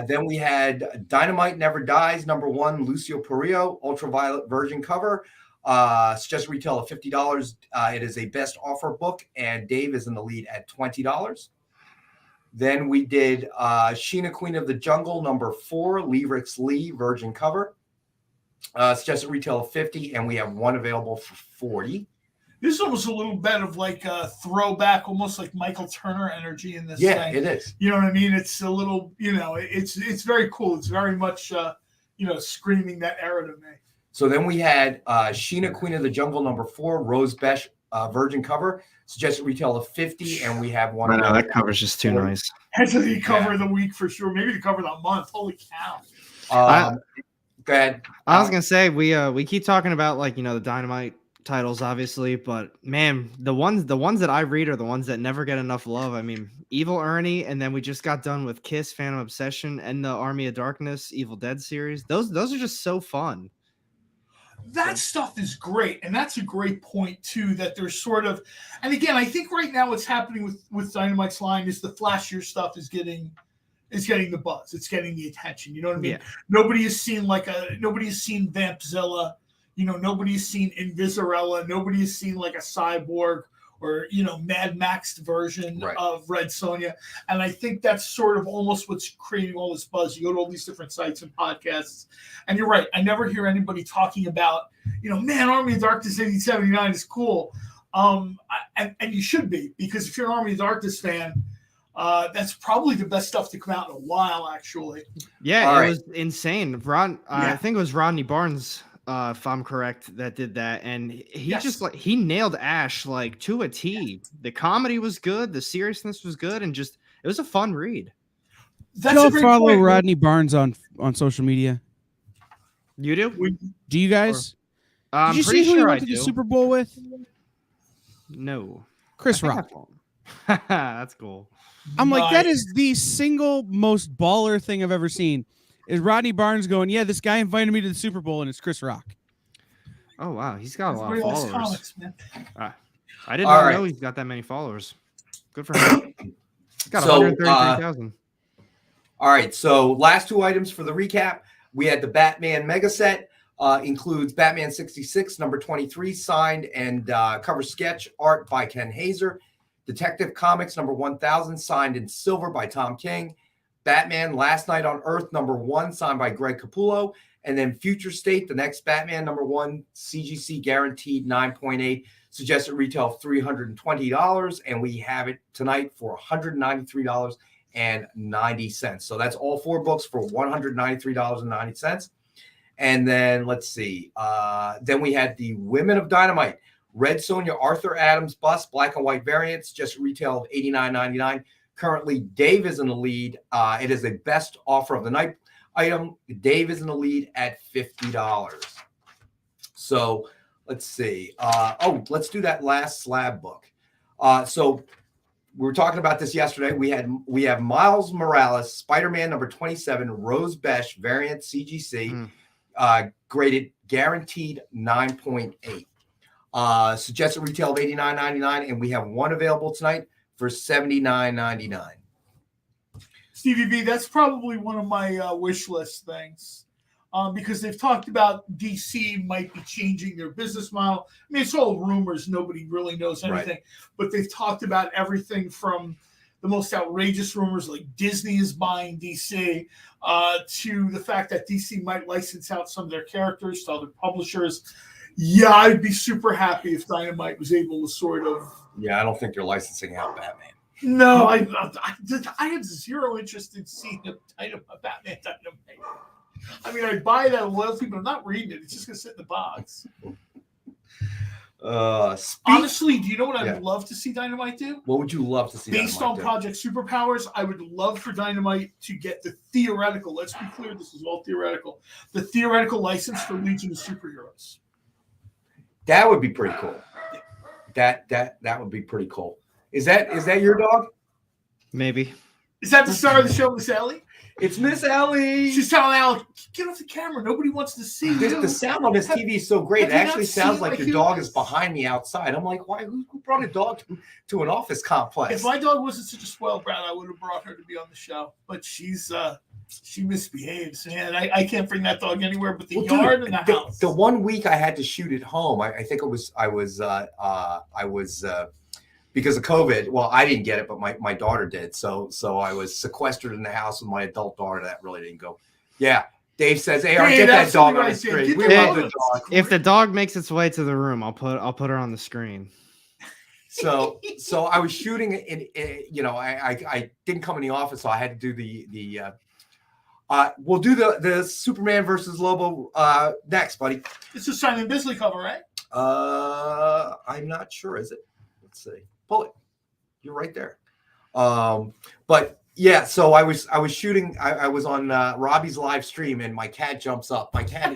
Then we had Dynamite Never Dies #1, Lucio Perillo, ultraviolet version cover. Suggested retail of $50. It is a best offer book, and Dave is in the lead at $20. Then we did Sheena Queen of the Jungle #4, Leverix Lee virgin cover. Suggested retail of $50, and we have one available for $40. This is almost a little bit of like a throwback, almost like Michael Turner energy in this thing. Yeah, it is. You know what I mean? It's a little, it's very cool. It's very much, screaming that era to me. So then we had Sheena Queen of the Jungle #4, Rose Besh virgin cover. Suggested retail of $50, and we have one. I know that cover's just too nice. That's the cover of the week for sure. Maybe the cover of the month. Holy cow! Go ahead. I was gonna say we keep talking about the Dynamite titles, obviously, but man, the ones that I read are the ones that never get enough love. I mean, Evil Ernie, and then we just got done with Kiss, Phantom Obsession, and the Army of Darkness, Evil Dead series. Those are just so fun. That stuff is great, and that's a great point too. That there's sort of, and again, I think right now what's happening with Dynamite's line is the flashier stuff is getting the buzz. It's getting the attention. You know what I mean? Yeah. Nobody has seen Vampzilla. Nobody's seen Invisarella. Nobody has seen like a Cyborg or Mad Maxed version of Red Sonja. And I think that's sort of almost what's creating all this buzz. You go to all these different sites and podcasts, and you're right. I never hear anybody talking about, man, Army of Darkness 8079 is cool. And you should be, because if you're an Army of Darkness fan, that's probably the best stuff to come out in a while, actually. Yeah, it was insane. I think it was Rodney Barnes, if I'm correct, that did that, and he he nailed Ash to a T. The comedy was good, the seriousness was good, and it was a fun read. That's a great follow point. Rodney Barnes on social media. You do? Do you guys? I'm did you pretty see who sure he went I to do. the Super Bowl with? No, Chris Rock. That's cool. I'm like, that is the single most baller thing I've ever seen. Is Rodney Barnes going, yeah, this guy invited me to the Super Bowl, and it's Chris Rock. Oh, wow. He's got a lot of followers. Comics, man. I did All not right. know he's got that many followers. Good for him. He's got So, 133,000. All right, so last two items for the recap. We had the Batman Mega Set, includes Batman 66, number 23, signed and cover sketch art by Ken Hazer. Detective Comics, number 1000, signed in silver by Tom King. Batman Last Night on Earth, number 1, signed by Greg Capullo. And then Future State, the next Batman, number 1, CGC guaranteed 9.8, suggested retail of $320. And we have it tonight for $193.90. So that's all 4 books for $193.90. And then let's see. Then we had the Women of Dynamite, Red Sonja Arthur Adams bust, black and white variants, just retail of $89.99. Currently, Dave is in the lead. It is a best offer of the night item. Dave is in the lead at $50. So let's see. Let's do that last slab book. So we were talking about this yesterday. We have Miles Morales, Spider-Man number 27, Rose Besh variant CGC, graded guaranteed 9.8. Suggested retail of $89.99, and we have one available tonight for $79.99. Stevie B, that's probably one of my wish list things, because they've talked about DC might be changing their business model. I mean, it's all rumors. Nobody really knows anything. Right. But they've talked about everything from the most outrageous rumors like Disney is buying DC to the fact that DC might license out some of their characters to other publishers. Yeah, I'd be super happy if Dynamite was able to sort of... Yeah, I don't think they're licensing out Batman. No, I have zero interest in seeing a Batman Dynamite. I mean, I'd buy that loyalty, but I'm not reading it. It's just going to sit in the box. Honestly, do you know what I'd love to see Dynamite do? What would you love to see Based Dynamite on do? Project Superpowers, I would love for Dynamite to get the theoretical, let's be clear, this is all theoretical, the theoretical license for Legion of Superheroes. That would be pretty cool. That would be pretty cool. Is that your dog? Maybe. Is that the star of the show, Miss Ellie? It's Miss Ellie. She's telling Al, get off the camera. Nobody wants to see you. The sound on this TV is so great. It Have you actually not sounds seen like my your dog humans? is behind me outside. I'm like, why? Who brought a dog to an office complex? If my dog wasn't such a spoiled brat, I would have brought her to be on the show. But she misbehaves, man. I can't bring that dog anywhere but the yard and the house. The 1 week I had to shoot at home, I think I was because of COVID. Well, I didn't get it, but my daughter did. So I was sequestered in the house with my adult daughter. That really didn't go. Yeah. Dave says, "Hey, get that dog on the screen." We love the dog. If the dog makes its way to the room, I'll put her on the screen. So I was shooting I didn't come in the office, so I had to do we'll do the Superman versus Lobo next, buddy. It's a Simon Bisley cover, right? I'm not sure. Is it? Let's see. Pull it. You're right there. But yeah, so I was shooting. I was on Robbie's live stream, and my cat jumps up. My cat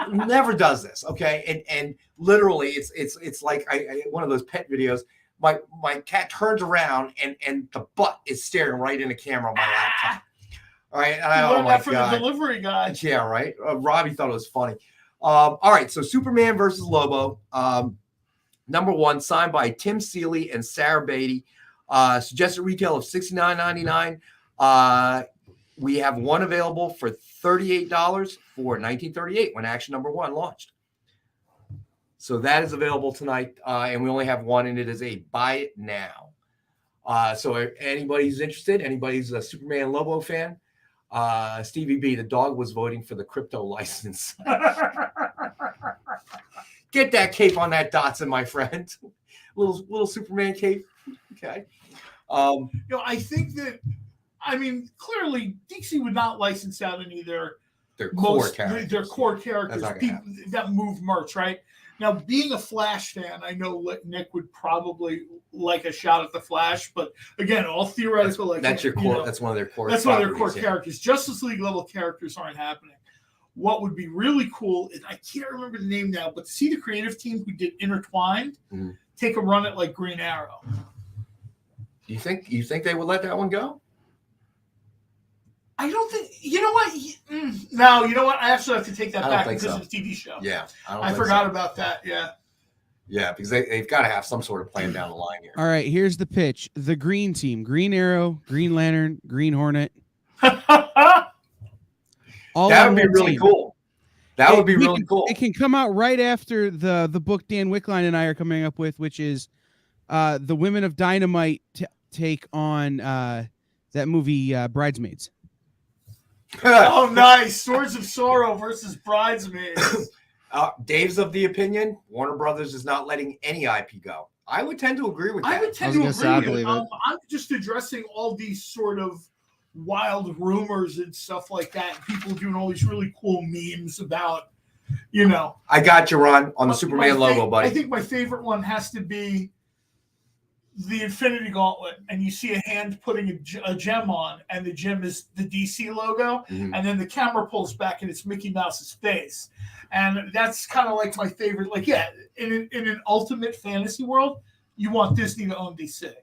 never does this. Okay, and literally, it's like one of those pet videos. My cat turns around, and the butt is staring right in the camera on my laptop. All right, You learned that from the delivery guy. Yeah, right. Robbie thought it was funny. All right, so Superman versus Lobo, number 1, signed by Tim Seeley and Sarah Beatty. Suggested retail of $69.99. We have one available for $38 for $1938 when Action number 1 launched. So that is available tonight, and we only have one, and it is a buy it now. So anybody who's interested, anybody's a Superman Lobo fan, Stevie B, the dog was voting for the crypto license. Get that cape on that Datsun, my friend. little Superman cape. Okay. I think that, clearly DC would not license out any of their core characters, people that move merch, right? Now, being a Flash fan, I know Nick would probably like a shot at the Flash, but again, all theoretical. That's your core. That's one of their core. That's one of their core characters. Justice League level characters aren't happening. What would be really cool is, I can't remember the name now, but to see the creative team who did Intertwined take a run at like Green Arrow. You think they would let that one go? I don't think. You know what? No, you know what? I actually have to take that back because it's a TV show. Yeah, I forgot about that. Yeah. Yeah, because they've got to have some sort of plan down the line here. All right, here's the pitch. The green team, Green Arrow, Green Lantern, Green Hornet. All That on would be one really team. cool. That would be really cool. It can come out right after the book Dan Wickline and I are coming up with, which is the Women of Dynamite take on that movie Bridesmaids. Oh, nice. Swords of Sorrow versus Bridesmaids. Dave's of the opinion Warner Brothers is not letting any IP go. I would tend to agree with that. I would tend to agree with it. I'm just addressing all these sort of wild rumors and stuff like that. People doing all these really cool memes about, I got you, Ron, on the Superman logo, buddy. I think my favorite one has to be the Infinity Gauntlet, and you see a hand putting a gem on, and the gem is the DC logo, and then the camera pulls back, and it's Mickey Mouse's face. And that's kind of like my favorite. Like, yeah, in an ultimate fantasy world, you want Disney to own DC.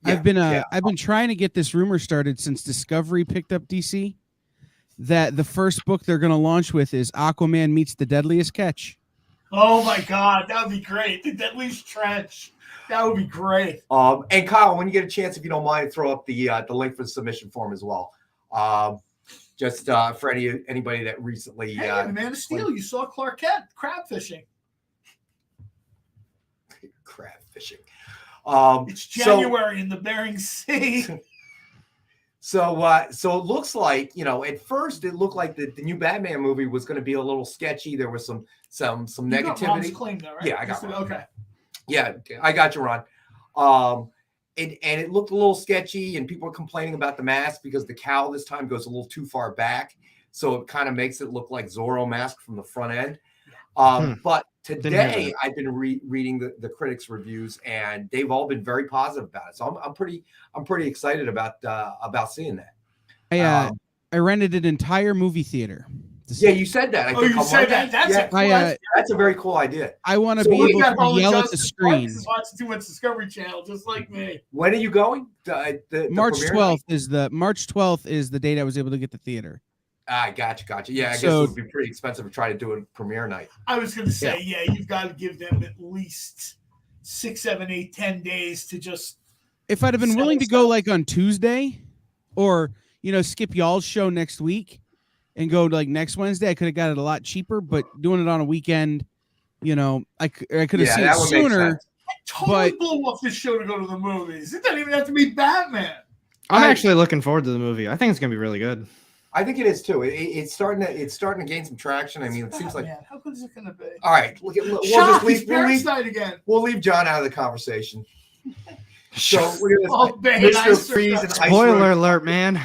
I've been trying to get this rumor started since Discovery picked up DC, that the first book they're going to launch with is Aquaman meets the Deadliest Catch. Oh my God, that would be great. The Deadliest Trench. That would be great. And Kyle, when you get a chance, if you don't mind, throw up the link for the submission form as well. Just for anybody that recently. Hey, Man of Steel, you saw Clark Kent crab fishing. Crab fishing. It's January in the Bering Sea. So it looks like, at first it looked like the new Batman movie was going to be a little sketchy. There was some negativity. Got Ron's claim though, right? Yeah, I got Ron. Okay. Yeah, I got you, Ron. And it looked a little sketchy, and people are complaining about the mask because the cowl this time goes a little too far back, so it kind of makes it look like Zorro mask from the front end. But today I've been reading the critics' reviews, and they've all been very positive about it. So I'm pretty excited about seeing that. I rented an entire movie theater. Yeah, you said that. You said that. That's a very cool idea. I want to be able to yell at the screen. Watching too much Discovery Channel, just like me. When are you going? March 12th is the date I was able to get the theater. Gotcha. Yeah, I guess it would be pretty expensive to try to do a premiere night. I was going to say, you've got to give them at least 6, 7, 8, 10 days to just. If I'd have been willing to go like on Tuesday, or skip y'all's show next week and go like next Wednesday, I could have got it a lot cheaper. But doing it on a weekend, I could have seen it sooner. Totally blow off this show to go to the movies. It doesn't even have to be Batman. I'm actually looking forward to the movie. I think it's going to be really good. I think it is too. It's starting to gain some traction. I mean, it seems like. How good is it going to be? All right, we'll just leave. We'll leave John out of the conversation. So we're gonna Mr. Freeze and Ice Spoiler alert, man.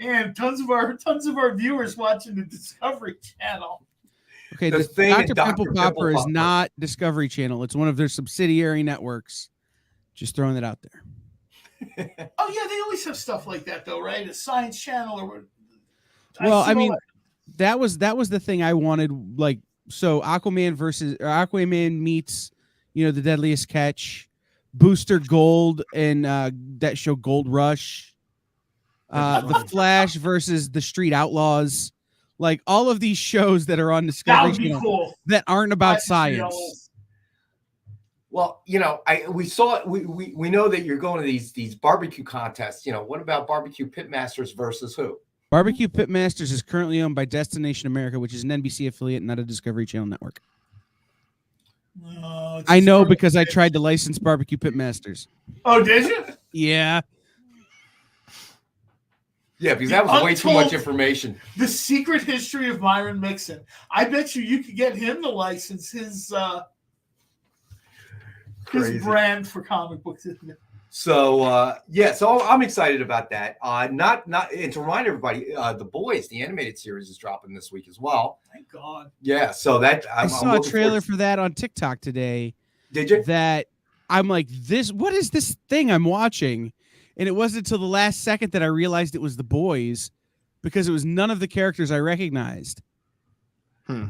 And tons of our viewers watching the Discovery Channel. Okay, Dr. Pimple Popper is not Discovery Channel. It's one of their subsidiary networks. Just throwing it out there. Oh yeah, they always have stuff like that though, right? A Science Channel or. Well, I mean, that was the thing I wanted. Like, so Aquaman meets, the Deadliest Catch, Booster Gold, and that show Gold Rush. The Flash versus the Street Outlaws, like all of these shows that are on Discovery Channel that aren't about science. Well, we saw it. We know that you're going to these barbecue contests. What about Barbecue Pitmasters versus who? Barbecue Pitmasters is currently owned by Destination America, which is an NBC affiliate, not a Discovery Channel network. I know because I tried to license Barbecue Pitmasters. Oh, did you? Yeah. Yeah, because that was way too much information. The secret history of Myron Mixon. I bet you could get him to license his brand for comic books. So so I'm excited about that. And to remind everybody, The Boys, the animated series, is dropping this week as well. Thank God. Yeah, so that I saw a trailer for that on TikTok today. Did you? That I'm like, what is this thing I'm watching? And it wasn't until the last second that I realized it was The Boys, because it was none of the characters I recognized.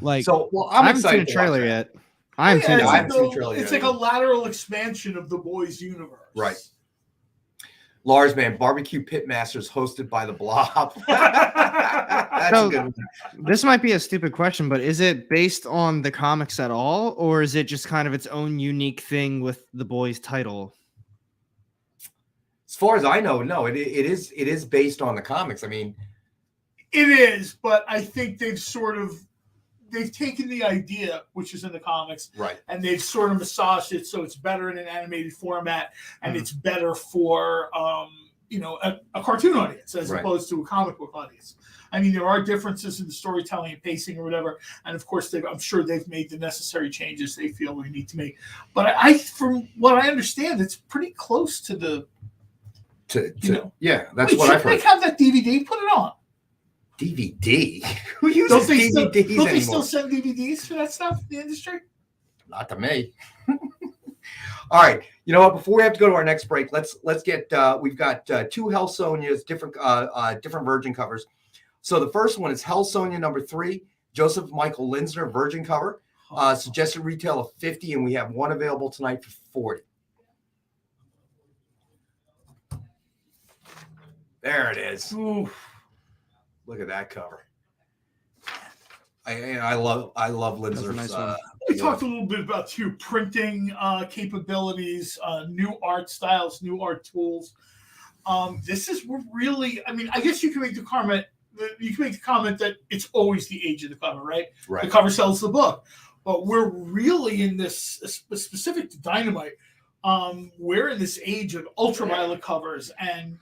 Like, so I haven't seen a trailer yet. I haven't seen a trailer yet. It's like a lateral expansion of The Boys universe. Right. Lars, man, Barbecue Pitmasters hosted by the Blob. That's So, a good one. This might be a stupid question, but is it based on the comics at all, or is it just kind of its own unique thing with the boys' title? As far as I know, no, it is based on the comics. I mean, It is, but I think they've taken the idea, which is in the comics, right, and they've sort of massaged it so it's better in an animated format, and it's better for a cartoon audience as Right. opposed to a comic book audience. I mean, there are differences in the storytelling and pacing or whatever, and of course, I'm sure they've made the necessary changes they feel we need to make. But from what I understand, it's pretty close to the. Yeah, that's Wait, what I've shouldn't heard. they have that DVD? Put it on. DVD? Who uses Don't DVDs they anymore? still send DVDs for that stuff in the industry? Not to me. All right. You know what? Before we have to go to our next break, let's get. We've got two Hell Sonias, different Virgin covers. So the first one is Hell Sonia number 3, Joseph Michael Linsner Virgin cover. Suggested retail of $50, and we have one available tonight for $40. There it is. Ooh. Look at that cover. I love Linsner's. Nice one. We talked a little bit about your printing capabilities, new art styles, new art tools. This is really. I mean, I guess you can make the comment. You can make the comment that it's always the age of the cover, right? Right. The cover sells the book, but we're really in this specific to Dynamite. We're in this age of ultraviolet covers and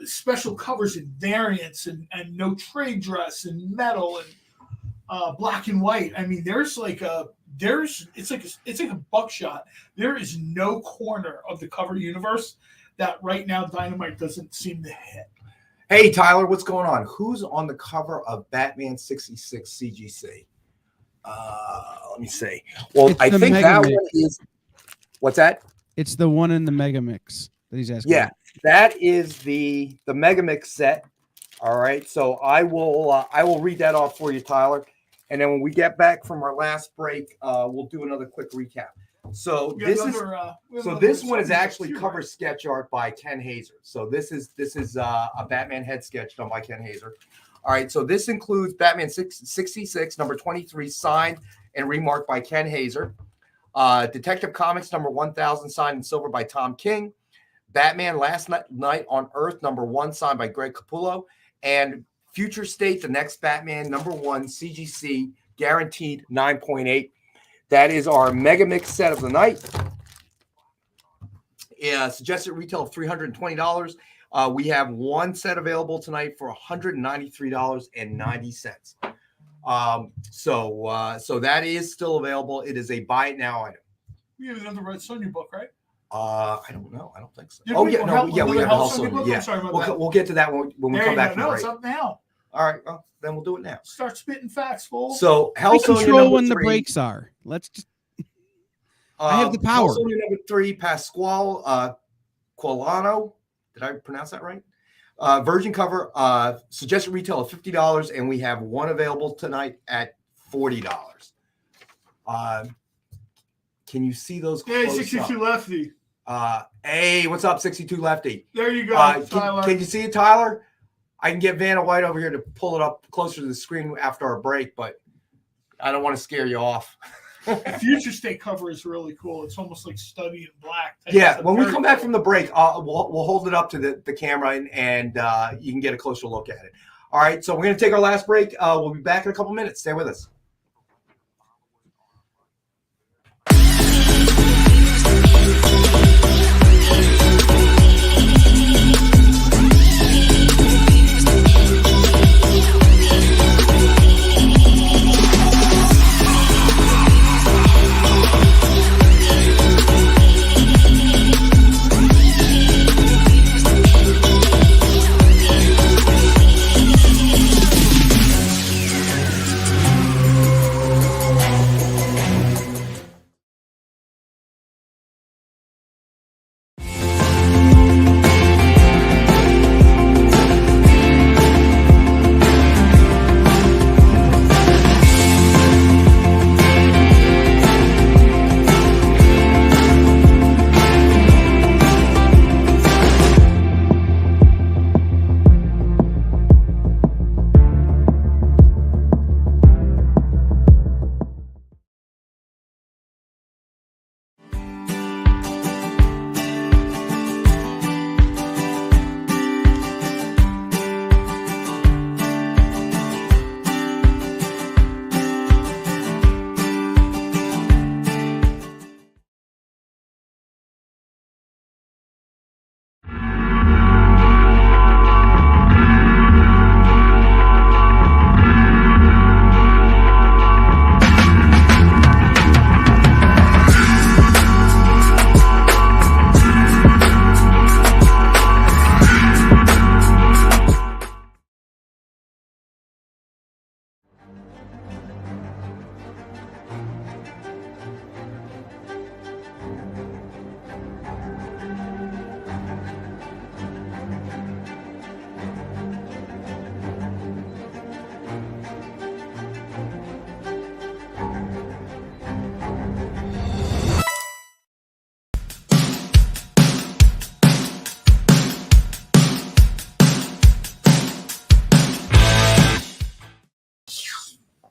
special covers and variants and no trade dress and metal and black and white. I mean, it's like a buckshot. There is no corner of the cover universe that right now Dynamite doesn't seem to hit. Hey, Tyler, what's going on? Who's on the cover of Batman 66 CGC? Let me see. Well, It's I the think Mega that Mix. one is. What's that? It's the one in the Mega Mix that he's asking. Yeah, that is the Mega Mix set. All right, so I will read that off for you, Tyler, and then when we get back from our last break, we'll do another quick recap. So this one is actually cover sketch art by Ken Hazer. So this is a Batman head sketch done by Ken Hazer. All right, so this includes Batman 66 number 23 signed and remarked by Ken Hazer. Detective Comics number 1000 signed in silver by Tom King. Batman Last Night on Earth number 1 signed by Greg Capullo, and Future State the Next Batman number 1 CGC guaranteed 9.8. That is our Mega Mix set of the night. Suggested retail of $320. We have one set available tonight for $193.90. So that is still available. It is a buy it now item. We have another Red Sonja book, right? I don't know. I don't think so. Did Oh we- yeah, no, yeah, we have the Hell Sonja Sonia. book? Yeah, I'm sorry about that. we'll get to that when we There come you back go. from No, it's break. up now. All right, well, then we'll do it now. Start spitting facts, fools. So Hell We Sonia control number when the 3. breaks are. Let's just. I have the power. Hell Sonia number 3, Pasquale Quilano. Did I pronounce that right? Virgin cover. Suggested retail of $50, and we have one available tonight at $40. Can you see those? Hey, close 62 up? lefty. Hey, what's up, 62 lefty? There you go, Tyler. Can you see it, Tyler? I can get Vanna White over here to pull it up closer to the screen after our break, but I don't want to scare you off. Future State cover is really cool. It's almost like study in black. Yeah, It's when we very come back cool. from the break, we'll hold it up to the camera and you can get a closer look at it. All right, so we're going to take our last break. We'll be back in a couple minutes. Stay with us.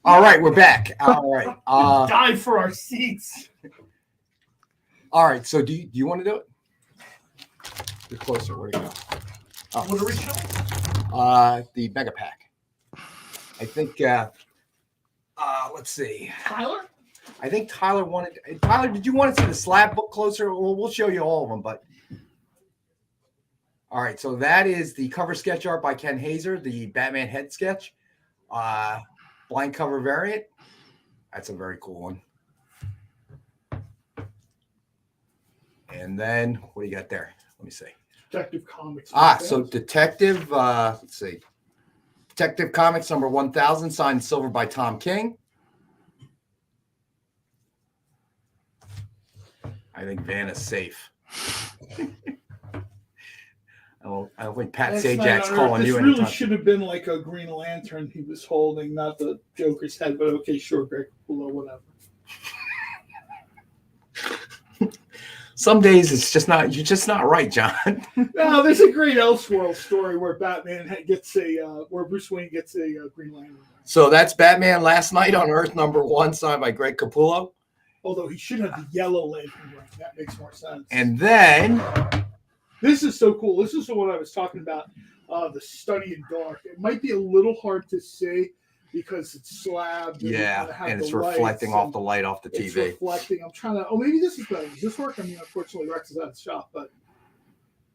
All right, we're back. All right. Die for our seats. All right. So do you want to do it? You're closer. Where'd it go? Oh. What are we showing? The mega pack. I think. Let's see. Tyler? I think Tyler wanted. Tyler, did you want to see the slab book closer? Well, we'll show you all of them, but. All right, so that is the cover sketch art by Ken Hazer, the Batman head sketch, blank cover variant. That's a very cool one. And then what do you got there? Let me see. Detective Comics. So Detective. Let's see. Detective Comics number 1000, signed silver by Tom King. I think Van is safe. I don't think Pat Sajak's calling you. This really should have been like a Green Lantern he was holding, not the Joker's head. But okay, sure, Greg, whatever. Some days it's just not. You're just not right, John. No, there's a great Elseworld story where Batman gets where Bruce Wayne gets a Green Lantern. So that's Batman Last Night on Earth number 1, signed by Greg Capullo. Although he should have the yellow lantern ring. That makes more sense. And then. This is so cool. This is the one I was talking about, the Study in Dark. It might be a little hard to see because it's slabbed. And it's reflecting off the light off the TV. It's reflecting. I'm trying to. Oh, maybe this is better. Does this work? I mean, unfortunately, Rex is out of the shop. But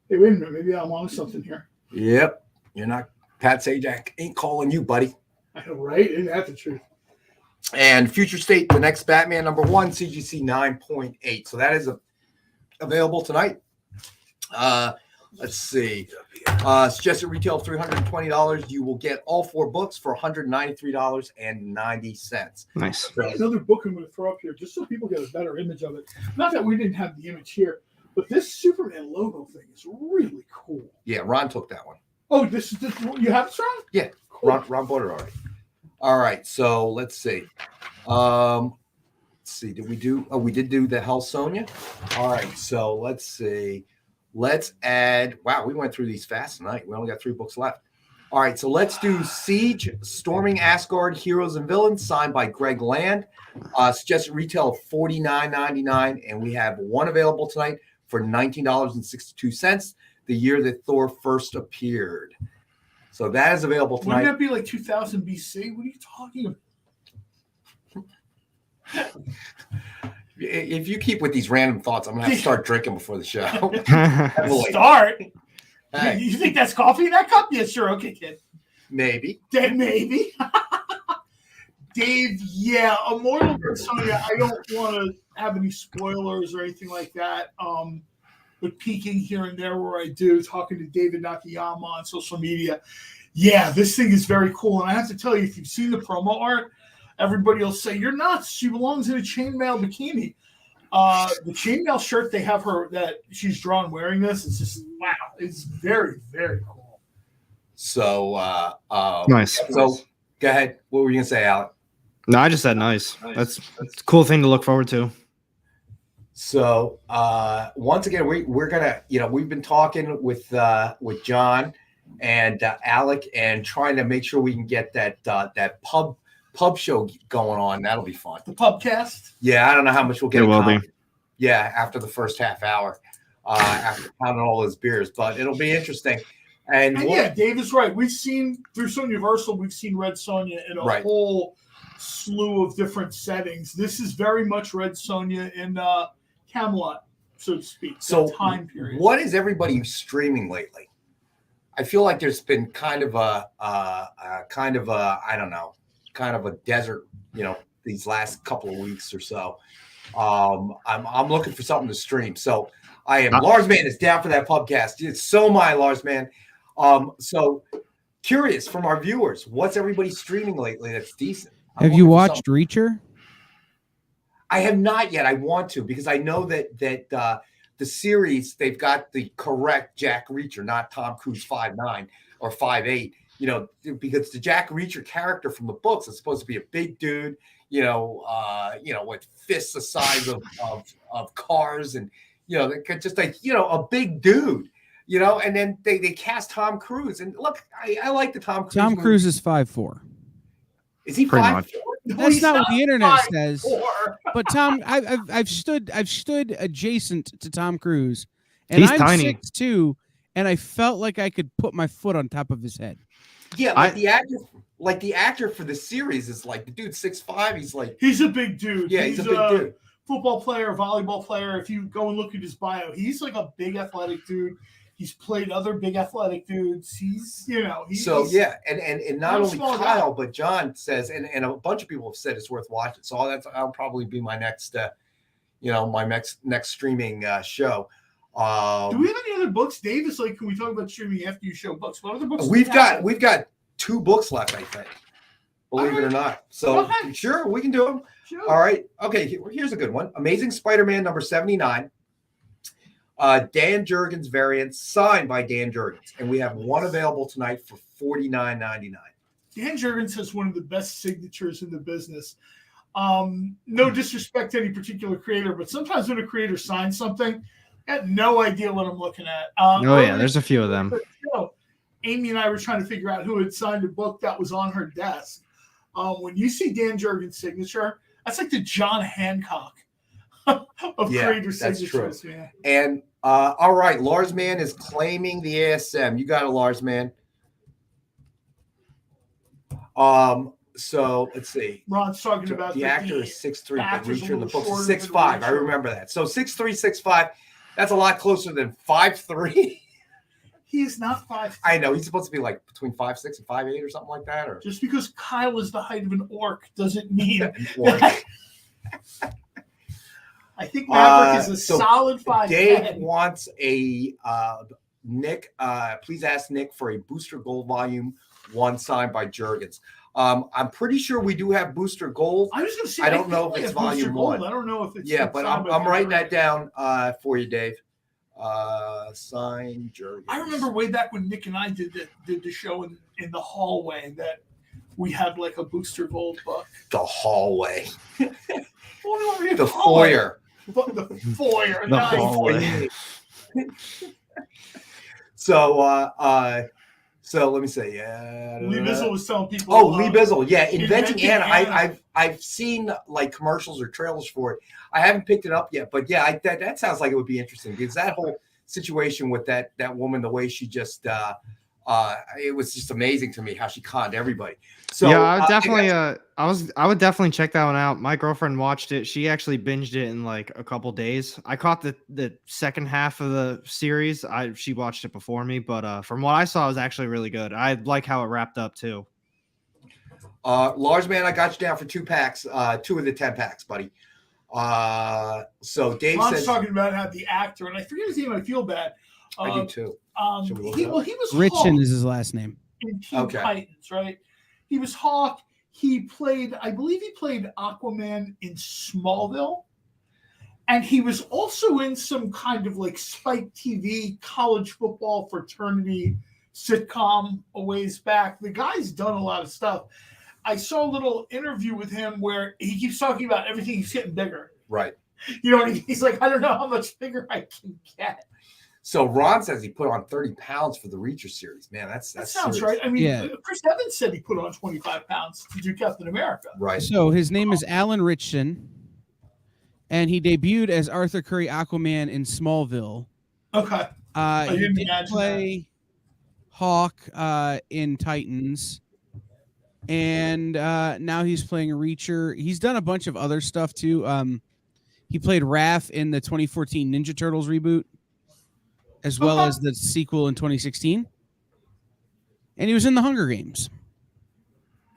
hey, wait a minute. Maybe I'm on something here. Yep. You're not. Pat Sajak ain't calling you, buddy. I know, right? Isn't that the truth? And Future State, the next Batman number 1, CGC 9.8. So that is available tonight. Let's see. Suggested retail of $320. You will get all 4 books for $193.90. Nice. Another book I'm going to throw up here just so people get a better image of it. Not that we didn't have the image here, but this Superman logo thing is really cool. Yeah, Ron took that one. Oh, this you have this, Ron? Yeah, cool. Ron bought it already. All right, so let's see. Let's see. Did we do? Oh, we did do the Hell Sonia. All right, so let's see. Let's add. Wow, we went through these fast tonight. We only got 3 books left. All right, so let's do Siege, Storming Asgard, Heroes and Villains, signed by Greg Land. Suggested retail of $49.99, and we have one available tonight for $19.62. The year that Thor first appeared. So that is available tonight. Wouldn't that be like 2000 BC? What are you talking about? If you keep with these random thoughts, I'm going to have to start drinking before the show. Start? Hey. You think that's coffee in that cup? Yeah, sure. Okay, kid. Maybe. Then maybe. Dave, yeah, Immortal Red Sonja, I don't want to have any spoilers or anything like that. But peeking here and there where I do, talking to David Nakayama on social media. Yeah, this thing is very cool. And I have to tell you, if you've seen the promo art, everybody will say, you're nuts. She belongs in a chainmail bikini. The chainmail shirt they have her that she's drawn wearing this, it's just, wow. It's very, very cool. So, nice. So, go ahead. What were you going to say, Alec? No, I just said nice. That's a cool thing to look forward to. So once again, we're gonna, we've been talking with John and Alec and trying to make sure we can get that pub show going on. That'll be fun. The pubcast. Yeah, I don't know how much we'll get. It will be. Yeah, after the first half hour, after pounding all those beers, but it'll be interesting. And yeah, Dave is right. We've seen through Sonyaversal, we've seen Red Sonja in a whole slew of different settings. This is very much Red Sonja in Camelot, so to speak. So time period. What is everybody streaming lately? I feel like there's been kind of a desert, these last couple of weeks or so. I'm looking for something to stream. So I am. Lars Man is down for that pubcast. It's so my Lars Man. So curious from our viewers, what's everybody streaming lately that's decent? Have you watched Reacher? I have not yet. I want to because I know that the series, they've got the correct Jack Reacher, not Tom Cruise 5'9" or 5'8", because the Jack Reacher character from the books is supposed to be a big dude, with fists the size of cars and, just like, a big dude, and then they cast Tom Cruise. And look, I like the Tom Cruise. Tom Cruise is 5'4". Is he 5'4"? That's not what the internet 5'4". says. But Tom, I've stood adjacent to Tom Cruise, and He's I'm tiny. 6'2", and I felt like I could put my foot on top of his head. Yeah, the actor for the series is like the dude's 6'5". He's a big dude. Yeah, he's a big dude. Football player, volleyball player. If you go and look at his bio, he's like a big athletic dude. He's played other big athletic dudes. He's and not only Kyle, but John says, and a bunch of people have said it's worth watching. So I'll probably be my next, my next streaming show. Do we have any other books, Dave? Is like, can we talk about streaming after you show books? What other books? We've got 2 books left, I think. Believe it or not. So sure, we can do them. Sure. All right. Okay. Here's a good one. Amazing Spider-Man number 79. Dan Jurgens variant signed by Dan Jurgens, and we have one available tonight for $49.99. Dan Jurgens has one of the best signatures in the business. No disrespect to any particular creator, but sometimes when a creator signs something, I have no idea what I'm looking at. There's a few of them. Amy and I were trying to figure out who had signed a book that was on her desk. When you see Dan Jurgens' signature, that's like the John Hancock of creator signatures, man. And all right, Lars Man is claiming the ASM. You got it, Lars Man. So let's see. Ron's talking about the actor is 6'3", but Reacher in the book is 6'5". I remember that. So 6'3", 6'5". That's a lot closer than 5'3". He is not 5'3". I know he's supposed to be like between 5'6" and 5'8" or something like that. Or just because Kyle is the height of an orc doesn't mean. I think Maverick is a solid 5'10". Dave wants a Nick. Please ask Nick for a Booster Gold Volume 1 signed by Jurgens. I'm pretty sure we do have Booster Gold. I was going to say I don't know if it's Volume 1. I don't know if it's but I'm writing that down for you, Dave. Signed Jurgens. I remember way back when Nick and I did the show in the hallway that we had like a Booster Gold book. The hallway. The foyer. The foyer. The hallway. So let me say, Lee Bizzle was telling people. Oh, Lee Bizzle, yeah, Inventing Anna. I've seen like commercials or trailers for it. I haven't picked it up yet, but yeah, that sounds like it would be interesting because that whole situation with that woman, the way she just, it was just amazing to me how she conned everybody. So yeah, I would definitely, I would definitely check that one out. My girlfriend watched it. She actually binged it in like a couple days. I caught the second half of the series. She watched it before me, but from what I saw, it was actually really good. I like how it wrapped up too. Lars Man, I got you down for 2 packs, 2 of the 10 packs, buddy. So Dave says talking about how the actor, and I forget his name. I feel bad. I do too. He was Richin Hawk is his last name. in Teen Titans, right? He was Hawk. I believe he played Aquaman in Smallville. And he was also in some kind of like Spike TV college football fraternity sitcom a ways back. The guy's done a lot of stuff. I saw a little interview with him where he keeps talking about everything. He's getting bigger. Right. You know what I mean? He's like, I don't know how much bigger I can get. So Ron says he put on 30 pounds for the Reacher series. Man, that sounds serious. Right. I mean, Chris Evans said he put on 25 pounds to do Captain America. Right. So his name is Alan Richson, and he debuted as Arthur Curry Aquaman in Smallville. Okay. He did play Hawk in Titans, and now he's playing Reacher. He's done a bunch of other stuff too. He played Raph in the 2014 Ninja Turtles reboot, as well as the sequel in 2016. And he was in the Hunger Games.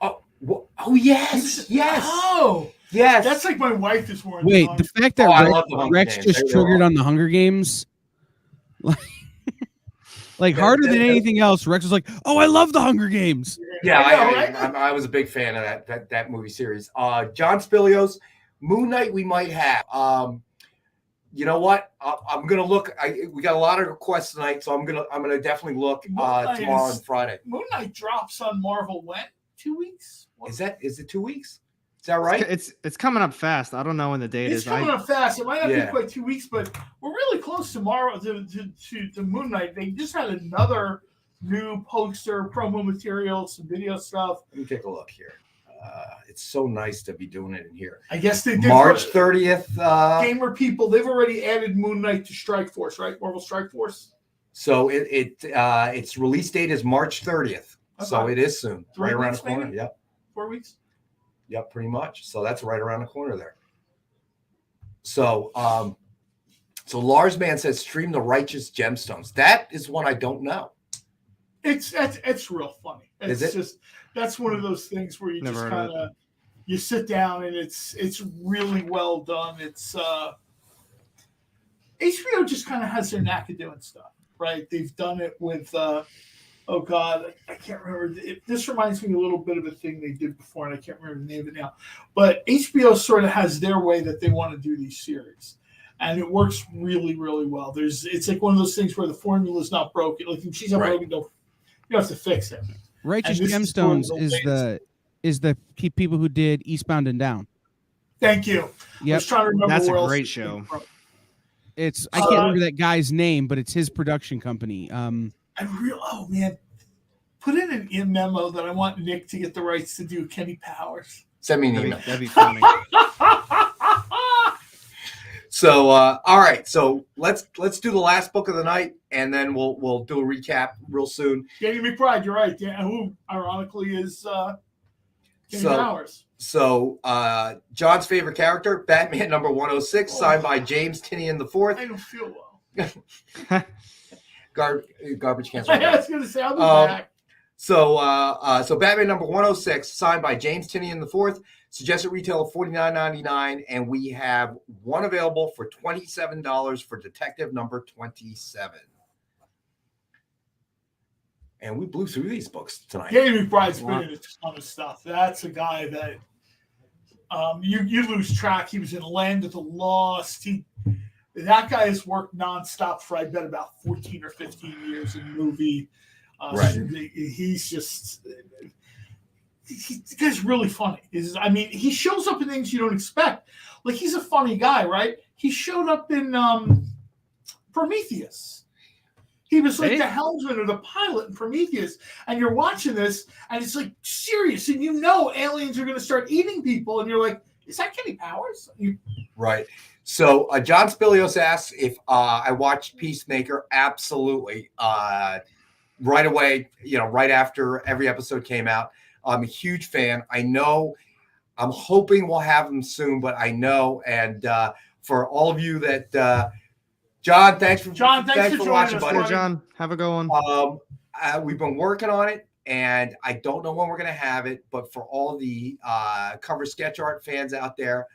Oh yes. Yes. Oh, yes. That's like my wife is more. Wait, the fact that Rex just triggered on the Hunger Games, like harder than anything else, Rex was like, "Oh, I love the Hunger Games." Yeah, I was a big fan of that movie series. John Spilios, Moon Knight, we might have. You know what? I'm gonna look. We got a lot of requests tonight, so I'm gonna definitely look tomorrow and Friday. Moon Knight drops on Marvel when? 2 weeks? Is it 2 weeks? Is that right? It's coming up fast. I don't know when the date is. It's coming up fast. It might not be quite 2 weeks, but we're really close tomorrow to Moon Knight. They just had another new poster, promo material, some video stuff. Let me take a look here. It's so nice to be doing it in here. I guess they did March 30th. Gamer people, they've already added Moon Knight to Strike Force, right? Marvel Strike Force. So its release date is March 30th. Okay. So it is soon, 3 right around weeks, the corner. maybe? Yep. 4 weeks. Yep, pretty much. So that's right around the corner there. So so Lars Man says stream the Righteous Gemstones. That is one I don't know. It's real funny. It's Is it? just that's one of those things where you Never just heard of kind of you sit down and it's really well done. It's HBO just kind of has their knack of doing stuff, right? They've done it with oh God, I can't remember. This reminds me a little bit of a thing they did before, and I can't remember the name of it now. But HBO sort of has their way that they want to do these series, and it works really, really well. It's like one of those things where the formula is not broken. Like if she's not broken, you have to fix it. Righteous And this is Gemstones one of the is the people who did Eastbound and Down. Thank you. I Yep. was trying to remember That's where a else great it show. came from. I can't remember that guy's name, but it's his production company. Oh man, put in an memo that I want Nick to get the rights to do Kenny Powers. Send me an email. That'd be funny. So all right, so let's do the last book of the night, and then we'll do a recap real soon. Danny McBride, you're right. Dan, who ironically is Kenny Powers. So John's favorite character, Batman number 106, signed by James Tinian IV. I don't feel well. Garbage cans. I was going to say I'll be back. So Batman number 106, signed by James Tinian IV, suggested retail of $49.99, and we have one available for $27 for Detective number 27. And we blew through these books tonight. Danny McBride's been in a ton of stuff. That's a guy that you lose track. He was in Land of the Lost. That guy has worked nonstop for I bet about 14 or 15 years in movie. Right. He's just the guy's really funny. He shows up in things you don't expect. Like he's a funny guy, right? He showed up in Prometheus. He was like the helmsman or the pilot in Prometheus, and you're watching this, and it's like serious, and aliens are going to start eating people, and you're like, is that Kenny Powers? Right. So John Spilios asks if I watched Peacemaker. Absolutely. Right away, right after every episode came out. I'm a huge fan. I know I'm hoping we'll have him soon, but I know. And for all of you that, John, thanks for watching, buddy. Hey, John, have a good one. We've been working on it, and I don't know when we're going to have it, but for all the cover sketch art fans out there,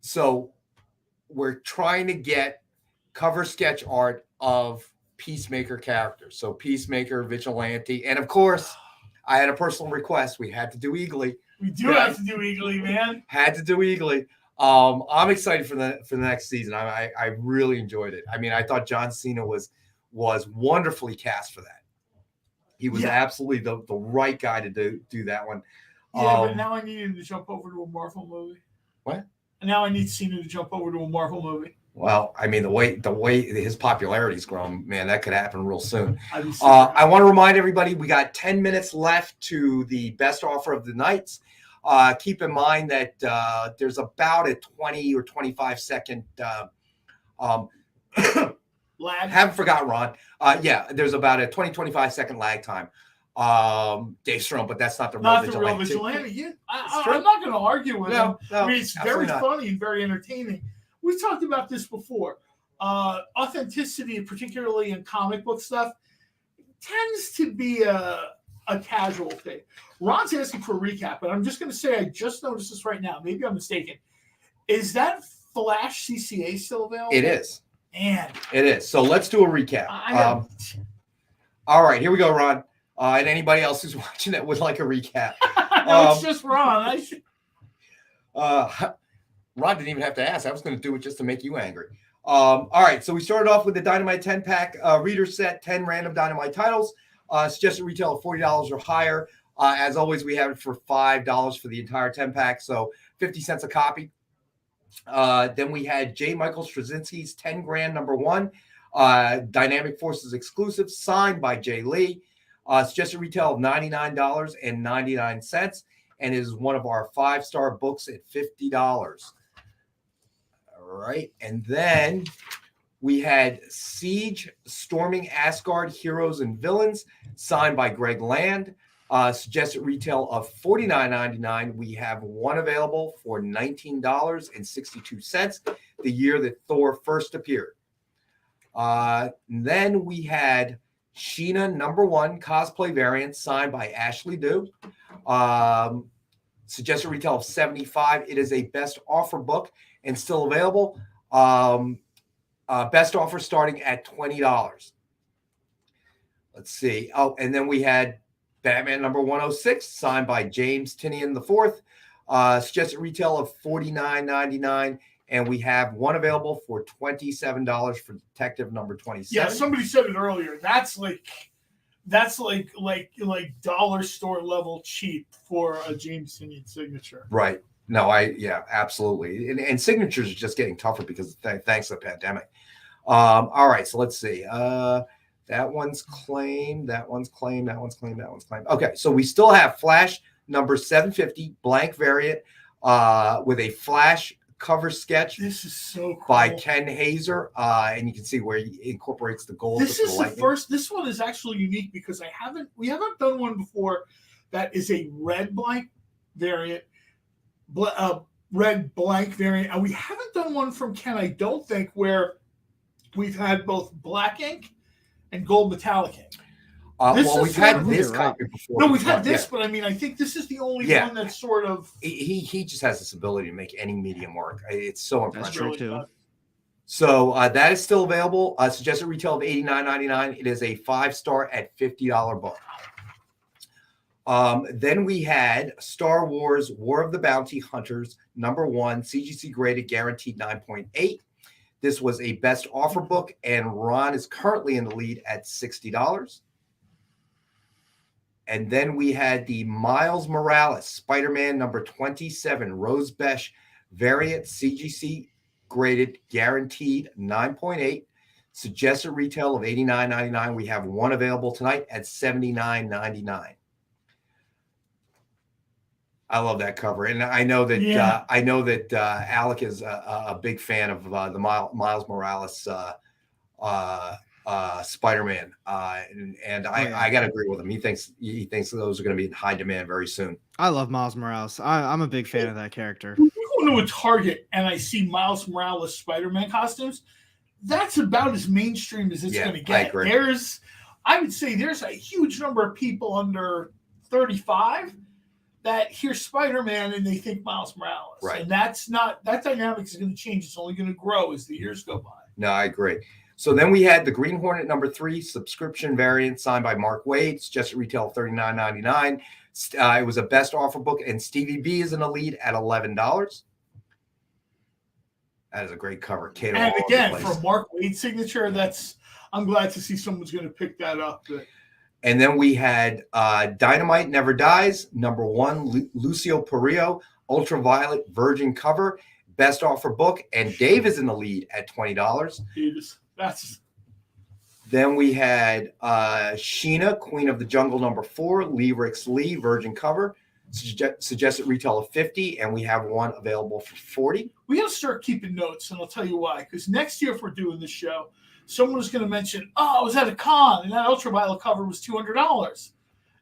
so we're trying to get cover sketch art of Peacemaker characters. So Peacemaker, Vigilante, and of course, I had a personal request. We had to do Eagly. We do have to do Eagly, man. Had to do Eagly. I'm excited for the next season. I really enjoyed it. I mean, I thought John Cena was wonderfully cast for that. He was absolutely the right guy to do that one. Yeah, but now I need him to jump over to a Marvel movie. What? And now I need Cena to jump over to a Marvel movie. Well, I mean, the way his popularity's grown, man, that could happen real soon. I want to remind everybody we got 10 minutes left to the best offer of the nights. Keep in mind that there's about a 20 or 25 second lag. Haven't forgotten, Ron. There's about a 20-25 second lag time. Dave Strom, but that's not the real Vigilante. Yeah, I'm not going to argue with him. I mean, it's very funny and very entertaining. We talked about this before. Authenticity, particularly in comic book stuff, tends to be a casual thing. Ron's asking for a recap, but I'm just going to say I just noticed this right now. Maybe I'm mistaken. Is that Flash CCA still available? It is. Man. It is. So let's do a recap. All right, here we go, Ron. And anybody else who's watching that would like a recap. No, it's just Ron. Ron didn't even have to ask. I was going to do it just to make you angry. All right, so we started off with the Dynamite 10-pack reader set, 10 random Dynamite titles. Suggested retail of $40 or higher. As always, we have it for $5 for the entire 10-pack, so 50 cents a copy. Then we had J. Michael Straczynski's 10 grand number 1, Dynamic Forces exclusive, signed by Jay Lee. Suggested retail of $99.99, and is one of our 5-star books at $50. All right. And then we had Siege Storming Asgard Heroes and Villains, signed by Greg Land. Suggested retail of $49.99. We have one available for $19.62, the year that Thor first appeared. Then we had Sheena #1 cosplay variant, signed by Ashley Dew. Suggested retail of $75. It is a best offer book and still available. Best offer starting at $20. Let's see. Oh, and then we had Batman #106, signed by James Tinian IV. Suggested retail of $49.99, and we have one available for $27 for Detective #27. Yeah, somebody said it earlier. That's like dollar store level cheap for a James Tinian signature. Right. No, absolutely. And signatures are just getting tougher because thanks to the pandemic. All right, so let's see. That one's claimed. That one's claimed. That one's claimed. That one's claimed. Okay, so we still have Flash #750 blank variant with a Flash cover sketch. This is so cool. By Ken Hazer, and you can see where he incorporates the gold. This is the first. This one is actually unique because we haven't done one before that is a red blank variant, red blank variant, and we haven't done one from Ken. I don't think where we've had both black ink and gold metallic ink. We've had this copy before. No, we've had this, but I mean, I think this is the only one that's sort of. He just has this ability to make any medium work. It's so impressive. That's true too. So that is still available. Suggested retail of $89.99. It is a 5-star at $50 book. Then we had Star Wars War of the Bounty Hunters #1 CGC graded, guaranteed 9.8. This was a best offer book, and Ron is currently in the lead at $60. And then we had the Miles Morales Spider-Man #27 Rose Besh variant, CGC graded, guaranteed 9.8. Suggested retail of $89.99. We have one available tonight at $79.99. I love that cover, and I know that Alec is a big fan of the Miles Morales Spider-Man, and I got to agree with him. He thinks those are going to be in high demand very soon. I love Miles Morales. I'm a big fan of that character. When you go to a Target and I see Miles Morales Spider-Man costumes, that's about as mainstream as it's going to get. I would say there's a huge number of people under 35 that hear Spider-Man and they think Miles Morales. Right. And that dynamic is going to change. It's only going to grow as the years go by. No, I agree. So then we had the Green Hornet #3 subscription variant, signed by Mark Waid, suggested retail of $39.99. It was a best offer book, and Stevie B is in the lead at $11. That is a great cover. And again, for Mark Waid's signature, I'm glad to see someone's going to pick that up. And then we had Dynamite Never Dies #1 Lucio Perillo Ultraviolet Virgin cover, best offer book, and Dave is in the lead at $20. Then we had Sheena Queen of the Jungle #4 Lee Ricks Lee Virgin cover, suggested retail of $50, and we have one available for $40. We got to start keeping notes, and I'll tell you why. Because next year, if we're doing this show, someone was going to mention, I was at a con and that ultraviolet cover was $200.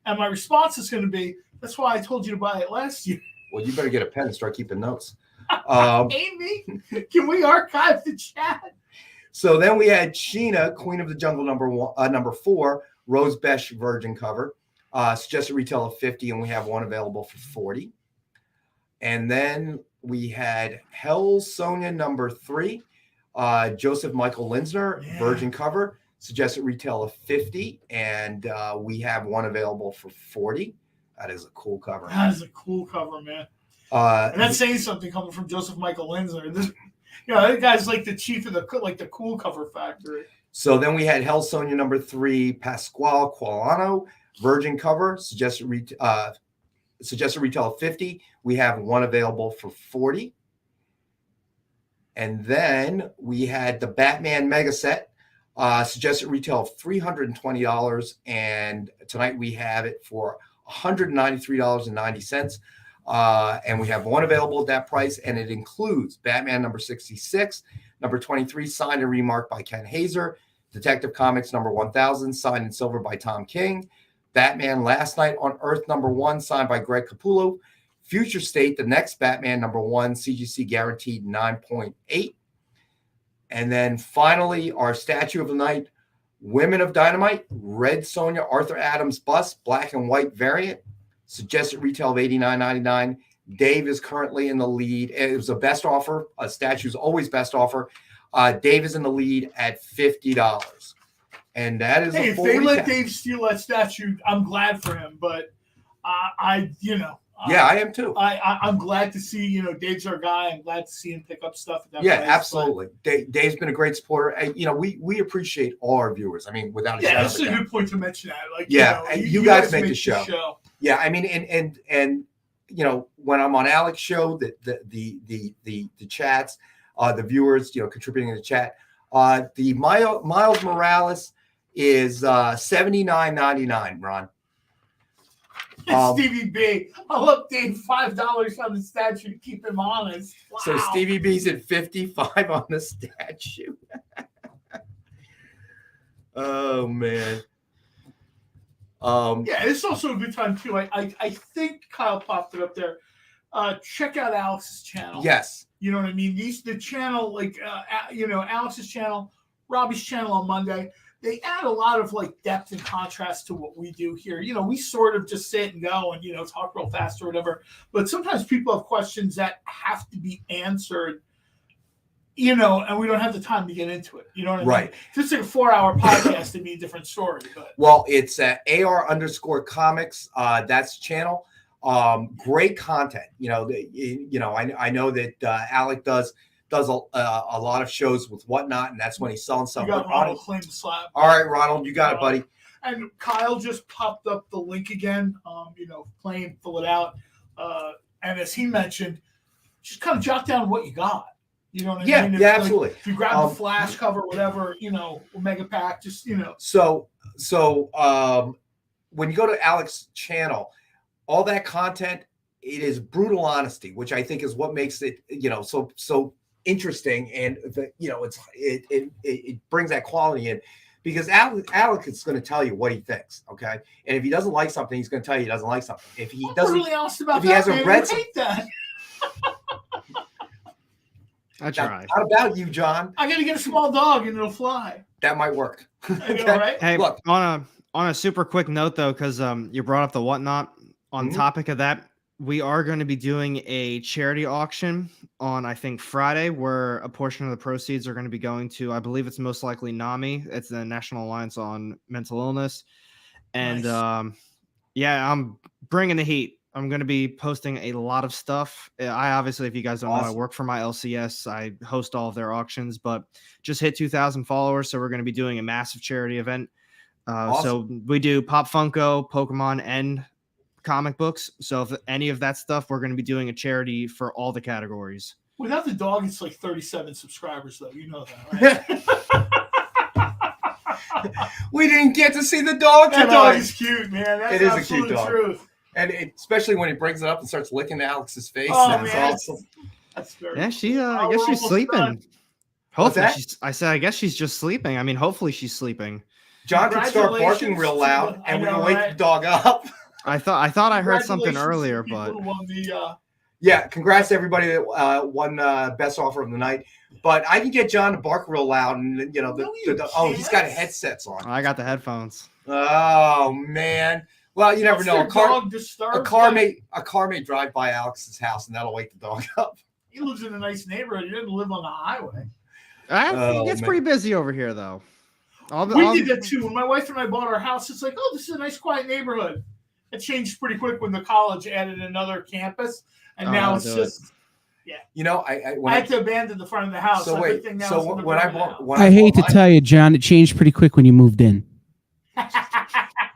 And my response is going to be, that's why I told you to buy it last year. Well, you better get a pen and start keeping notes. Amy, can we archive the chat? So then we had Sheena, Queen of the Jungle #4, Rose Besh Virgin cover, suggested retail of $50, and we have one available for $40. And then we had Hell's Sonia #3, Joseph Michael Linsner, Virgin cover, suggested retail of $50, and we have one available for $40. That is a cool cover. That is a cool cover, man. And that's saying something coming from Joseph Michael Linsner. That guy's like the chief of the cool cover factory. So then we had Hell's Sonia #3, Pasquale Qualano, Virgin cover, suggested retail of $50. We have one available for $40. And then we had the Batman Mega Set, Suggested retail of $320, and tonight we have it for $193.90. And we have one available at that price, and it includes Batman number 66, number 23, signed and remarked by Ken Hazer, Detective Comics number 1000, signed in silver by Tom King, Batman Last Night on Earth number 1, signed by Greg Capullo, Future State, the next Batman number 1, CGC guaranteed 9.8. And then finally, our statue of the night, Women of Dynamite, Red Sonja, Arthur Adams bust, black and white variant, suggested retail of $89.99. Dave is currently in the lead. It was a best offer. A statue's always best offer. Dave is in the lead at $50. And that is hey, a if full they recap. let Dave steal that statue, I'm glad for him. But yeah, I am too. I'm glad to see, Dave's our guy. I'm glad to see him pick up stuff at that Yeah, price, absolutely. Dave's been a great supporter. And, we appreciate all our viewers. I mean, without a Yeah, shadow that's of a doubt. good point to mention that. Like, And you guys make the show. Yeah, I mean, and when I'm on Alex's show, the chats, the viewers, contributing in the chat, the Miles Morales is $79.99, Ron. Stevie B, I'll update $5 on the statue to keep him honest. Wow. So Stevie B's at 55 on the statue. Oh man. Yeah, it's also a good time too. I think Kyle popped it up there. Check out Alex's channel. Yes. You know what I mean? The channel, Alex's channel, Robbie's channel on Monday, they add a lot of depth and contrast to what we do here. We sort of just sit and go and, talk real fast or whatever. But sometimes people have questions that have to be answered, and we don't have the time to get into it. You know what I mean? Right. If it's like a 4-hour podcast, it'd be a different story. But Well, it's AR_comics. That's the channel. Great content. I know that Alec does a lot of shows with Whatnot, and that's when he's selling stuff. you got Ronald claim the slab. All right, Ronald, you got it, buddy. And Kyle just popped up the link again. Claim, fill it out. And as he mentioned, just kind of jot down what you got. You know what I Yeah, mean? yeah, absolutely. If you grab the flash cover, whatever, mega pack, just So when you go to Alex's channel, all that content, it is brutal honesty, which I think is what makes it, so interesting, and it brings that quality in, because Alec is going to tell you what he thinks, okay? And if he doesn't like something, he's going to tell you he doesn't like something. If he doesn't, really honest about if he that, hasn't man. read I hate that. I tried. How about you, John? I got to get a small dog and it'll fly. That might work. Okay. Right? Hey, Look. on a super quick note though, because you brought up the Whatnot. On topic of that, we are going to be doing a charity auction on, I think, Friday, where a portion of the proceeds are going to be going to, I believe it's most likely NAMI. It's the National Alliance on Mental Illness. And yeah, I'm bringing the heat. I'm going to be posting a lot of stuff. I obviously, if you guys don't know, I work for my LCS. I host all of their auctions, but just hit 2,000 followers. So we're going to be doing a massive charity event. So we do Pop Funko, Pokemon, and comic books. So if any of that stuff, we're going to be doing a charity for all the categories. Without the dog, it's like 37 subscribers, though. You know that, right? We didn't get to see the dog tonight. That dog is cute, man. That's It is a absolute cute dog. truth. And especially when he brings it up and starts licking Alex's face. Oh, and man. it's awesome. That's very Yeah, she. cool. I guess We're she's almost sleeping. done. Hopefully, that? I said. I guess she's just sleeping. I mean, hopefully she's sleeping. John could start barking real loud, and we can wake the dog up. I thought I heard something earlier, but yeah, congrats to everybody that won best offer of the night. But I can get John to bark real loud, and he's got headsets on. I got the headphones. Oh man. Well, you never know. A car may drive by Alex's house, and that'll wake the dog up. He lives in a nice neighborhood. He doesn't live on the highway. It's pretty busy over here, though. We did that too. When my wife and I bought our house, it's like, oh, this is a nice, quiet neighborhood. It changed pretty quick when the college added another campus, and now it's just, yeah. I had to abandon the front of the house. So wait, now so is when I bought, I hate to tell you, John, it changed pretty quick when you moved in.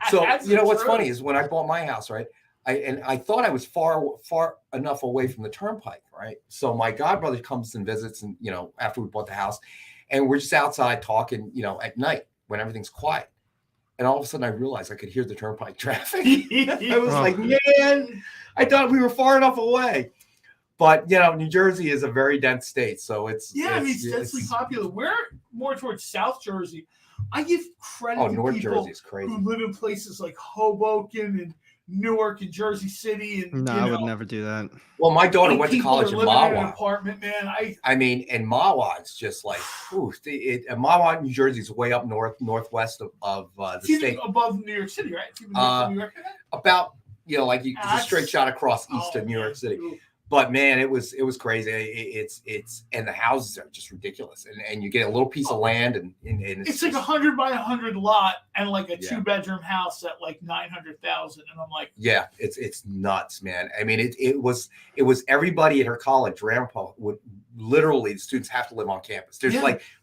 So what's funny is when I bought my house, right? I thought I was far enough away from the turnpike, right? So my godbrother comes and visits, and after we bought the house, and we're just outside talking, at night when everything's quiet. And all of a sudden, I realized I could hear the turnpike traffic. I was like, man, I thought we were far enough away. But, New Jersey is a very dense state. So it's densely popular. We're more towards South Jersey. I give credit to North people Jersey is crazy. who live in places like Hoboken and Newark and Jersey City. And, No, I would never do that. Well, my daughter went to college in In an Mahwah. apartment, man. I mean, and Mahwah, it's just like, Mahwah, New Jersey is way up northwest of the state. Above New York City, right? It's even above New York. About, it's a straight shot across east of New York City. But man, it was crazy. It's and the houses are just ridiculous. And you get a little piece of land and it's like 100 by 100 lot and like a 2-bedroom house at like 900,000. And I'm like, yeah, it's nuts, man. I mean, it was everybody at her college, Rampa, would literally, the students have to live on campus. There's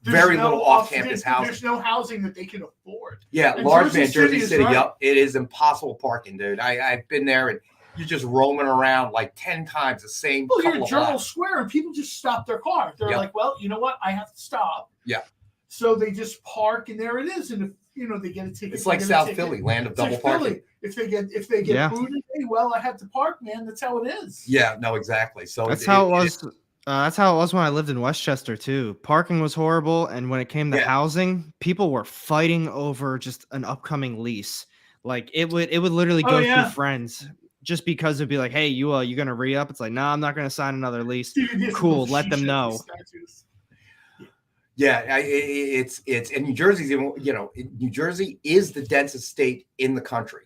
very little off-campus housing. There's no housing that they can afford. Yeah, and large man, Jersey City. Yep, it is impossible parking, dude. I've been there and you're just roaming around like 10 times the same. Well, you're at Journal Square and people just stop their car. They're like, well, you know what? I have to stop. Yeah. So they just park and there it is. And if they get a ticket, it's like South Philly, land of double parking. If they get booted, hey, well, I had to park, man. That's how it is. Yeah, no, exactly. So that's how it was. That's how it was when I lived in Westchester too. Parking was horrible, and when it came to housing, people were fighting over just an upcoming lease. Like it would literally go through friends. Just because it'd be like, hey, you gonna re-up? It's like, no, I'm not gonna sign another lease. Cool, let them know. Yeah, it's and New Jersey's New Jersey is the densest state in the country.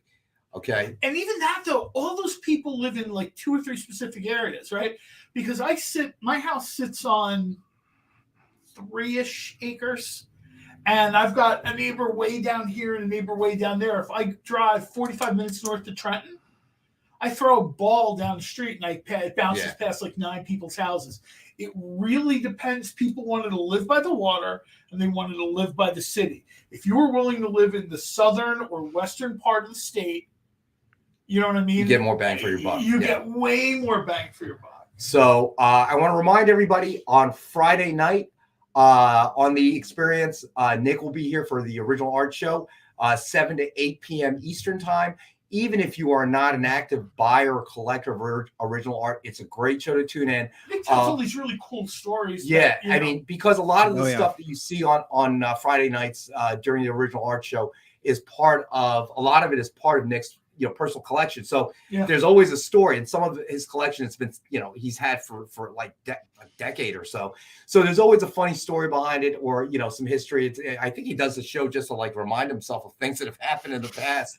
Okay. And even that though, all those people live in like 2 or 3 specific areas, right? Because my house sits on 3-ish acres. And I've got a neighbor way down here and a neighbor way down there. If I drive 45 minutes north to Trenton, I throw a ball down the street and it bounces past like 9 people's houses. It really depends. People wanted to live by the water and they wanted to live by the city. If you were willing to live in the southern or western part of the state, you know what I mean? You get more bang for your buck. You get way more bang for your buck. So I want to remind everybody on Friday night on the experience, Nick will be here for the original art show, 7 to 8 p.m. Eastern time. Even if you are not an active buyer or collector of original art, it's a great show to tune in. It tells all these really cool stories. Yeah, I mean, because a lot of the stuff that you see on Friday nights during the original art show is part of Nick's personal collection. So there's always a story, and some of his collection has been he's had for like a decade or so. So there's always a funny story behind it, or some history. I think he does the show just to like remind himself of things that have happened in the past.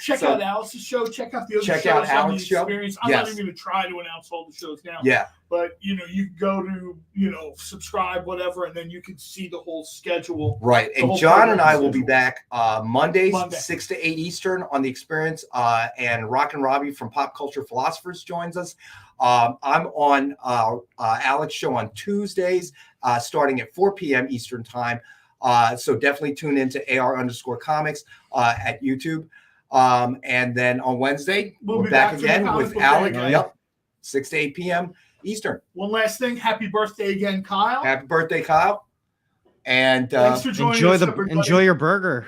Check out Alice's show. Check out the other shows on the experience. I'm not even going to try to announce all the shows now. Yeah. But, you can go to, subscribe, whatever, and then you can see the whole schedule. Right. And John and I will be back Mondays, 6 to 8 Eastern on the experience. And Rock and Robbie from Pop Culture Philosophers joins us. I'm on Alex's show on Tuesdays, starting at 4 p.m. Eastern time. So definitely tune into AR_comics at YouTube. And then on Wednesday, we're back again with Alex. Yep. 6 to 8 p.m. Eastern. One last thing. Happy birthday again, Kyle. Happy birthday, Kyle. And thanks for joining us, enjoy your burger.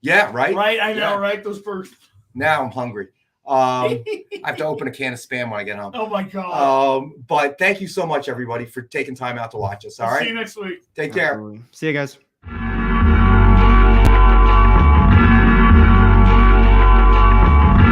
Yeah, right. Right. I know, right? Those burgers. Now I'm hungry. I have to open a can of Spam when I get home. Oh my God. But thank you so much, everybody, for taking time out to watch us. All right. See you next week. Take care. See you guys.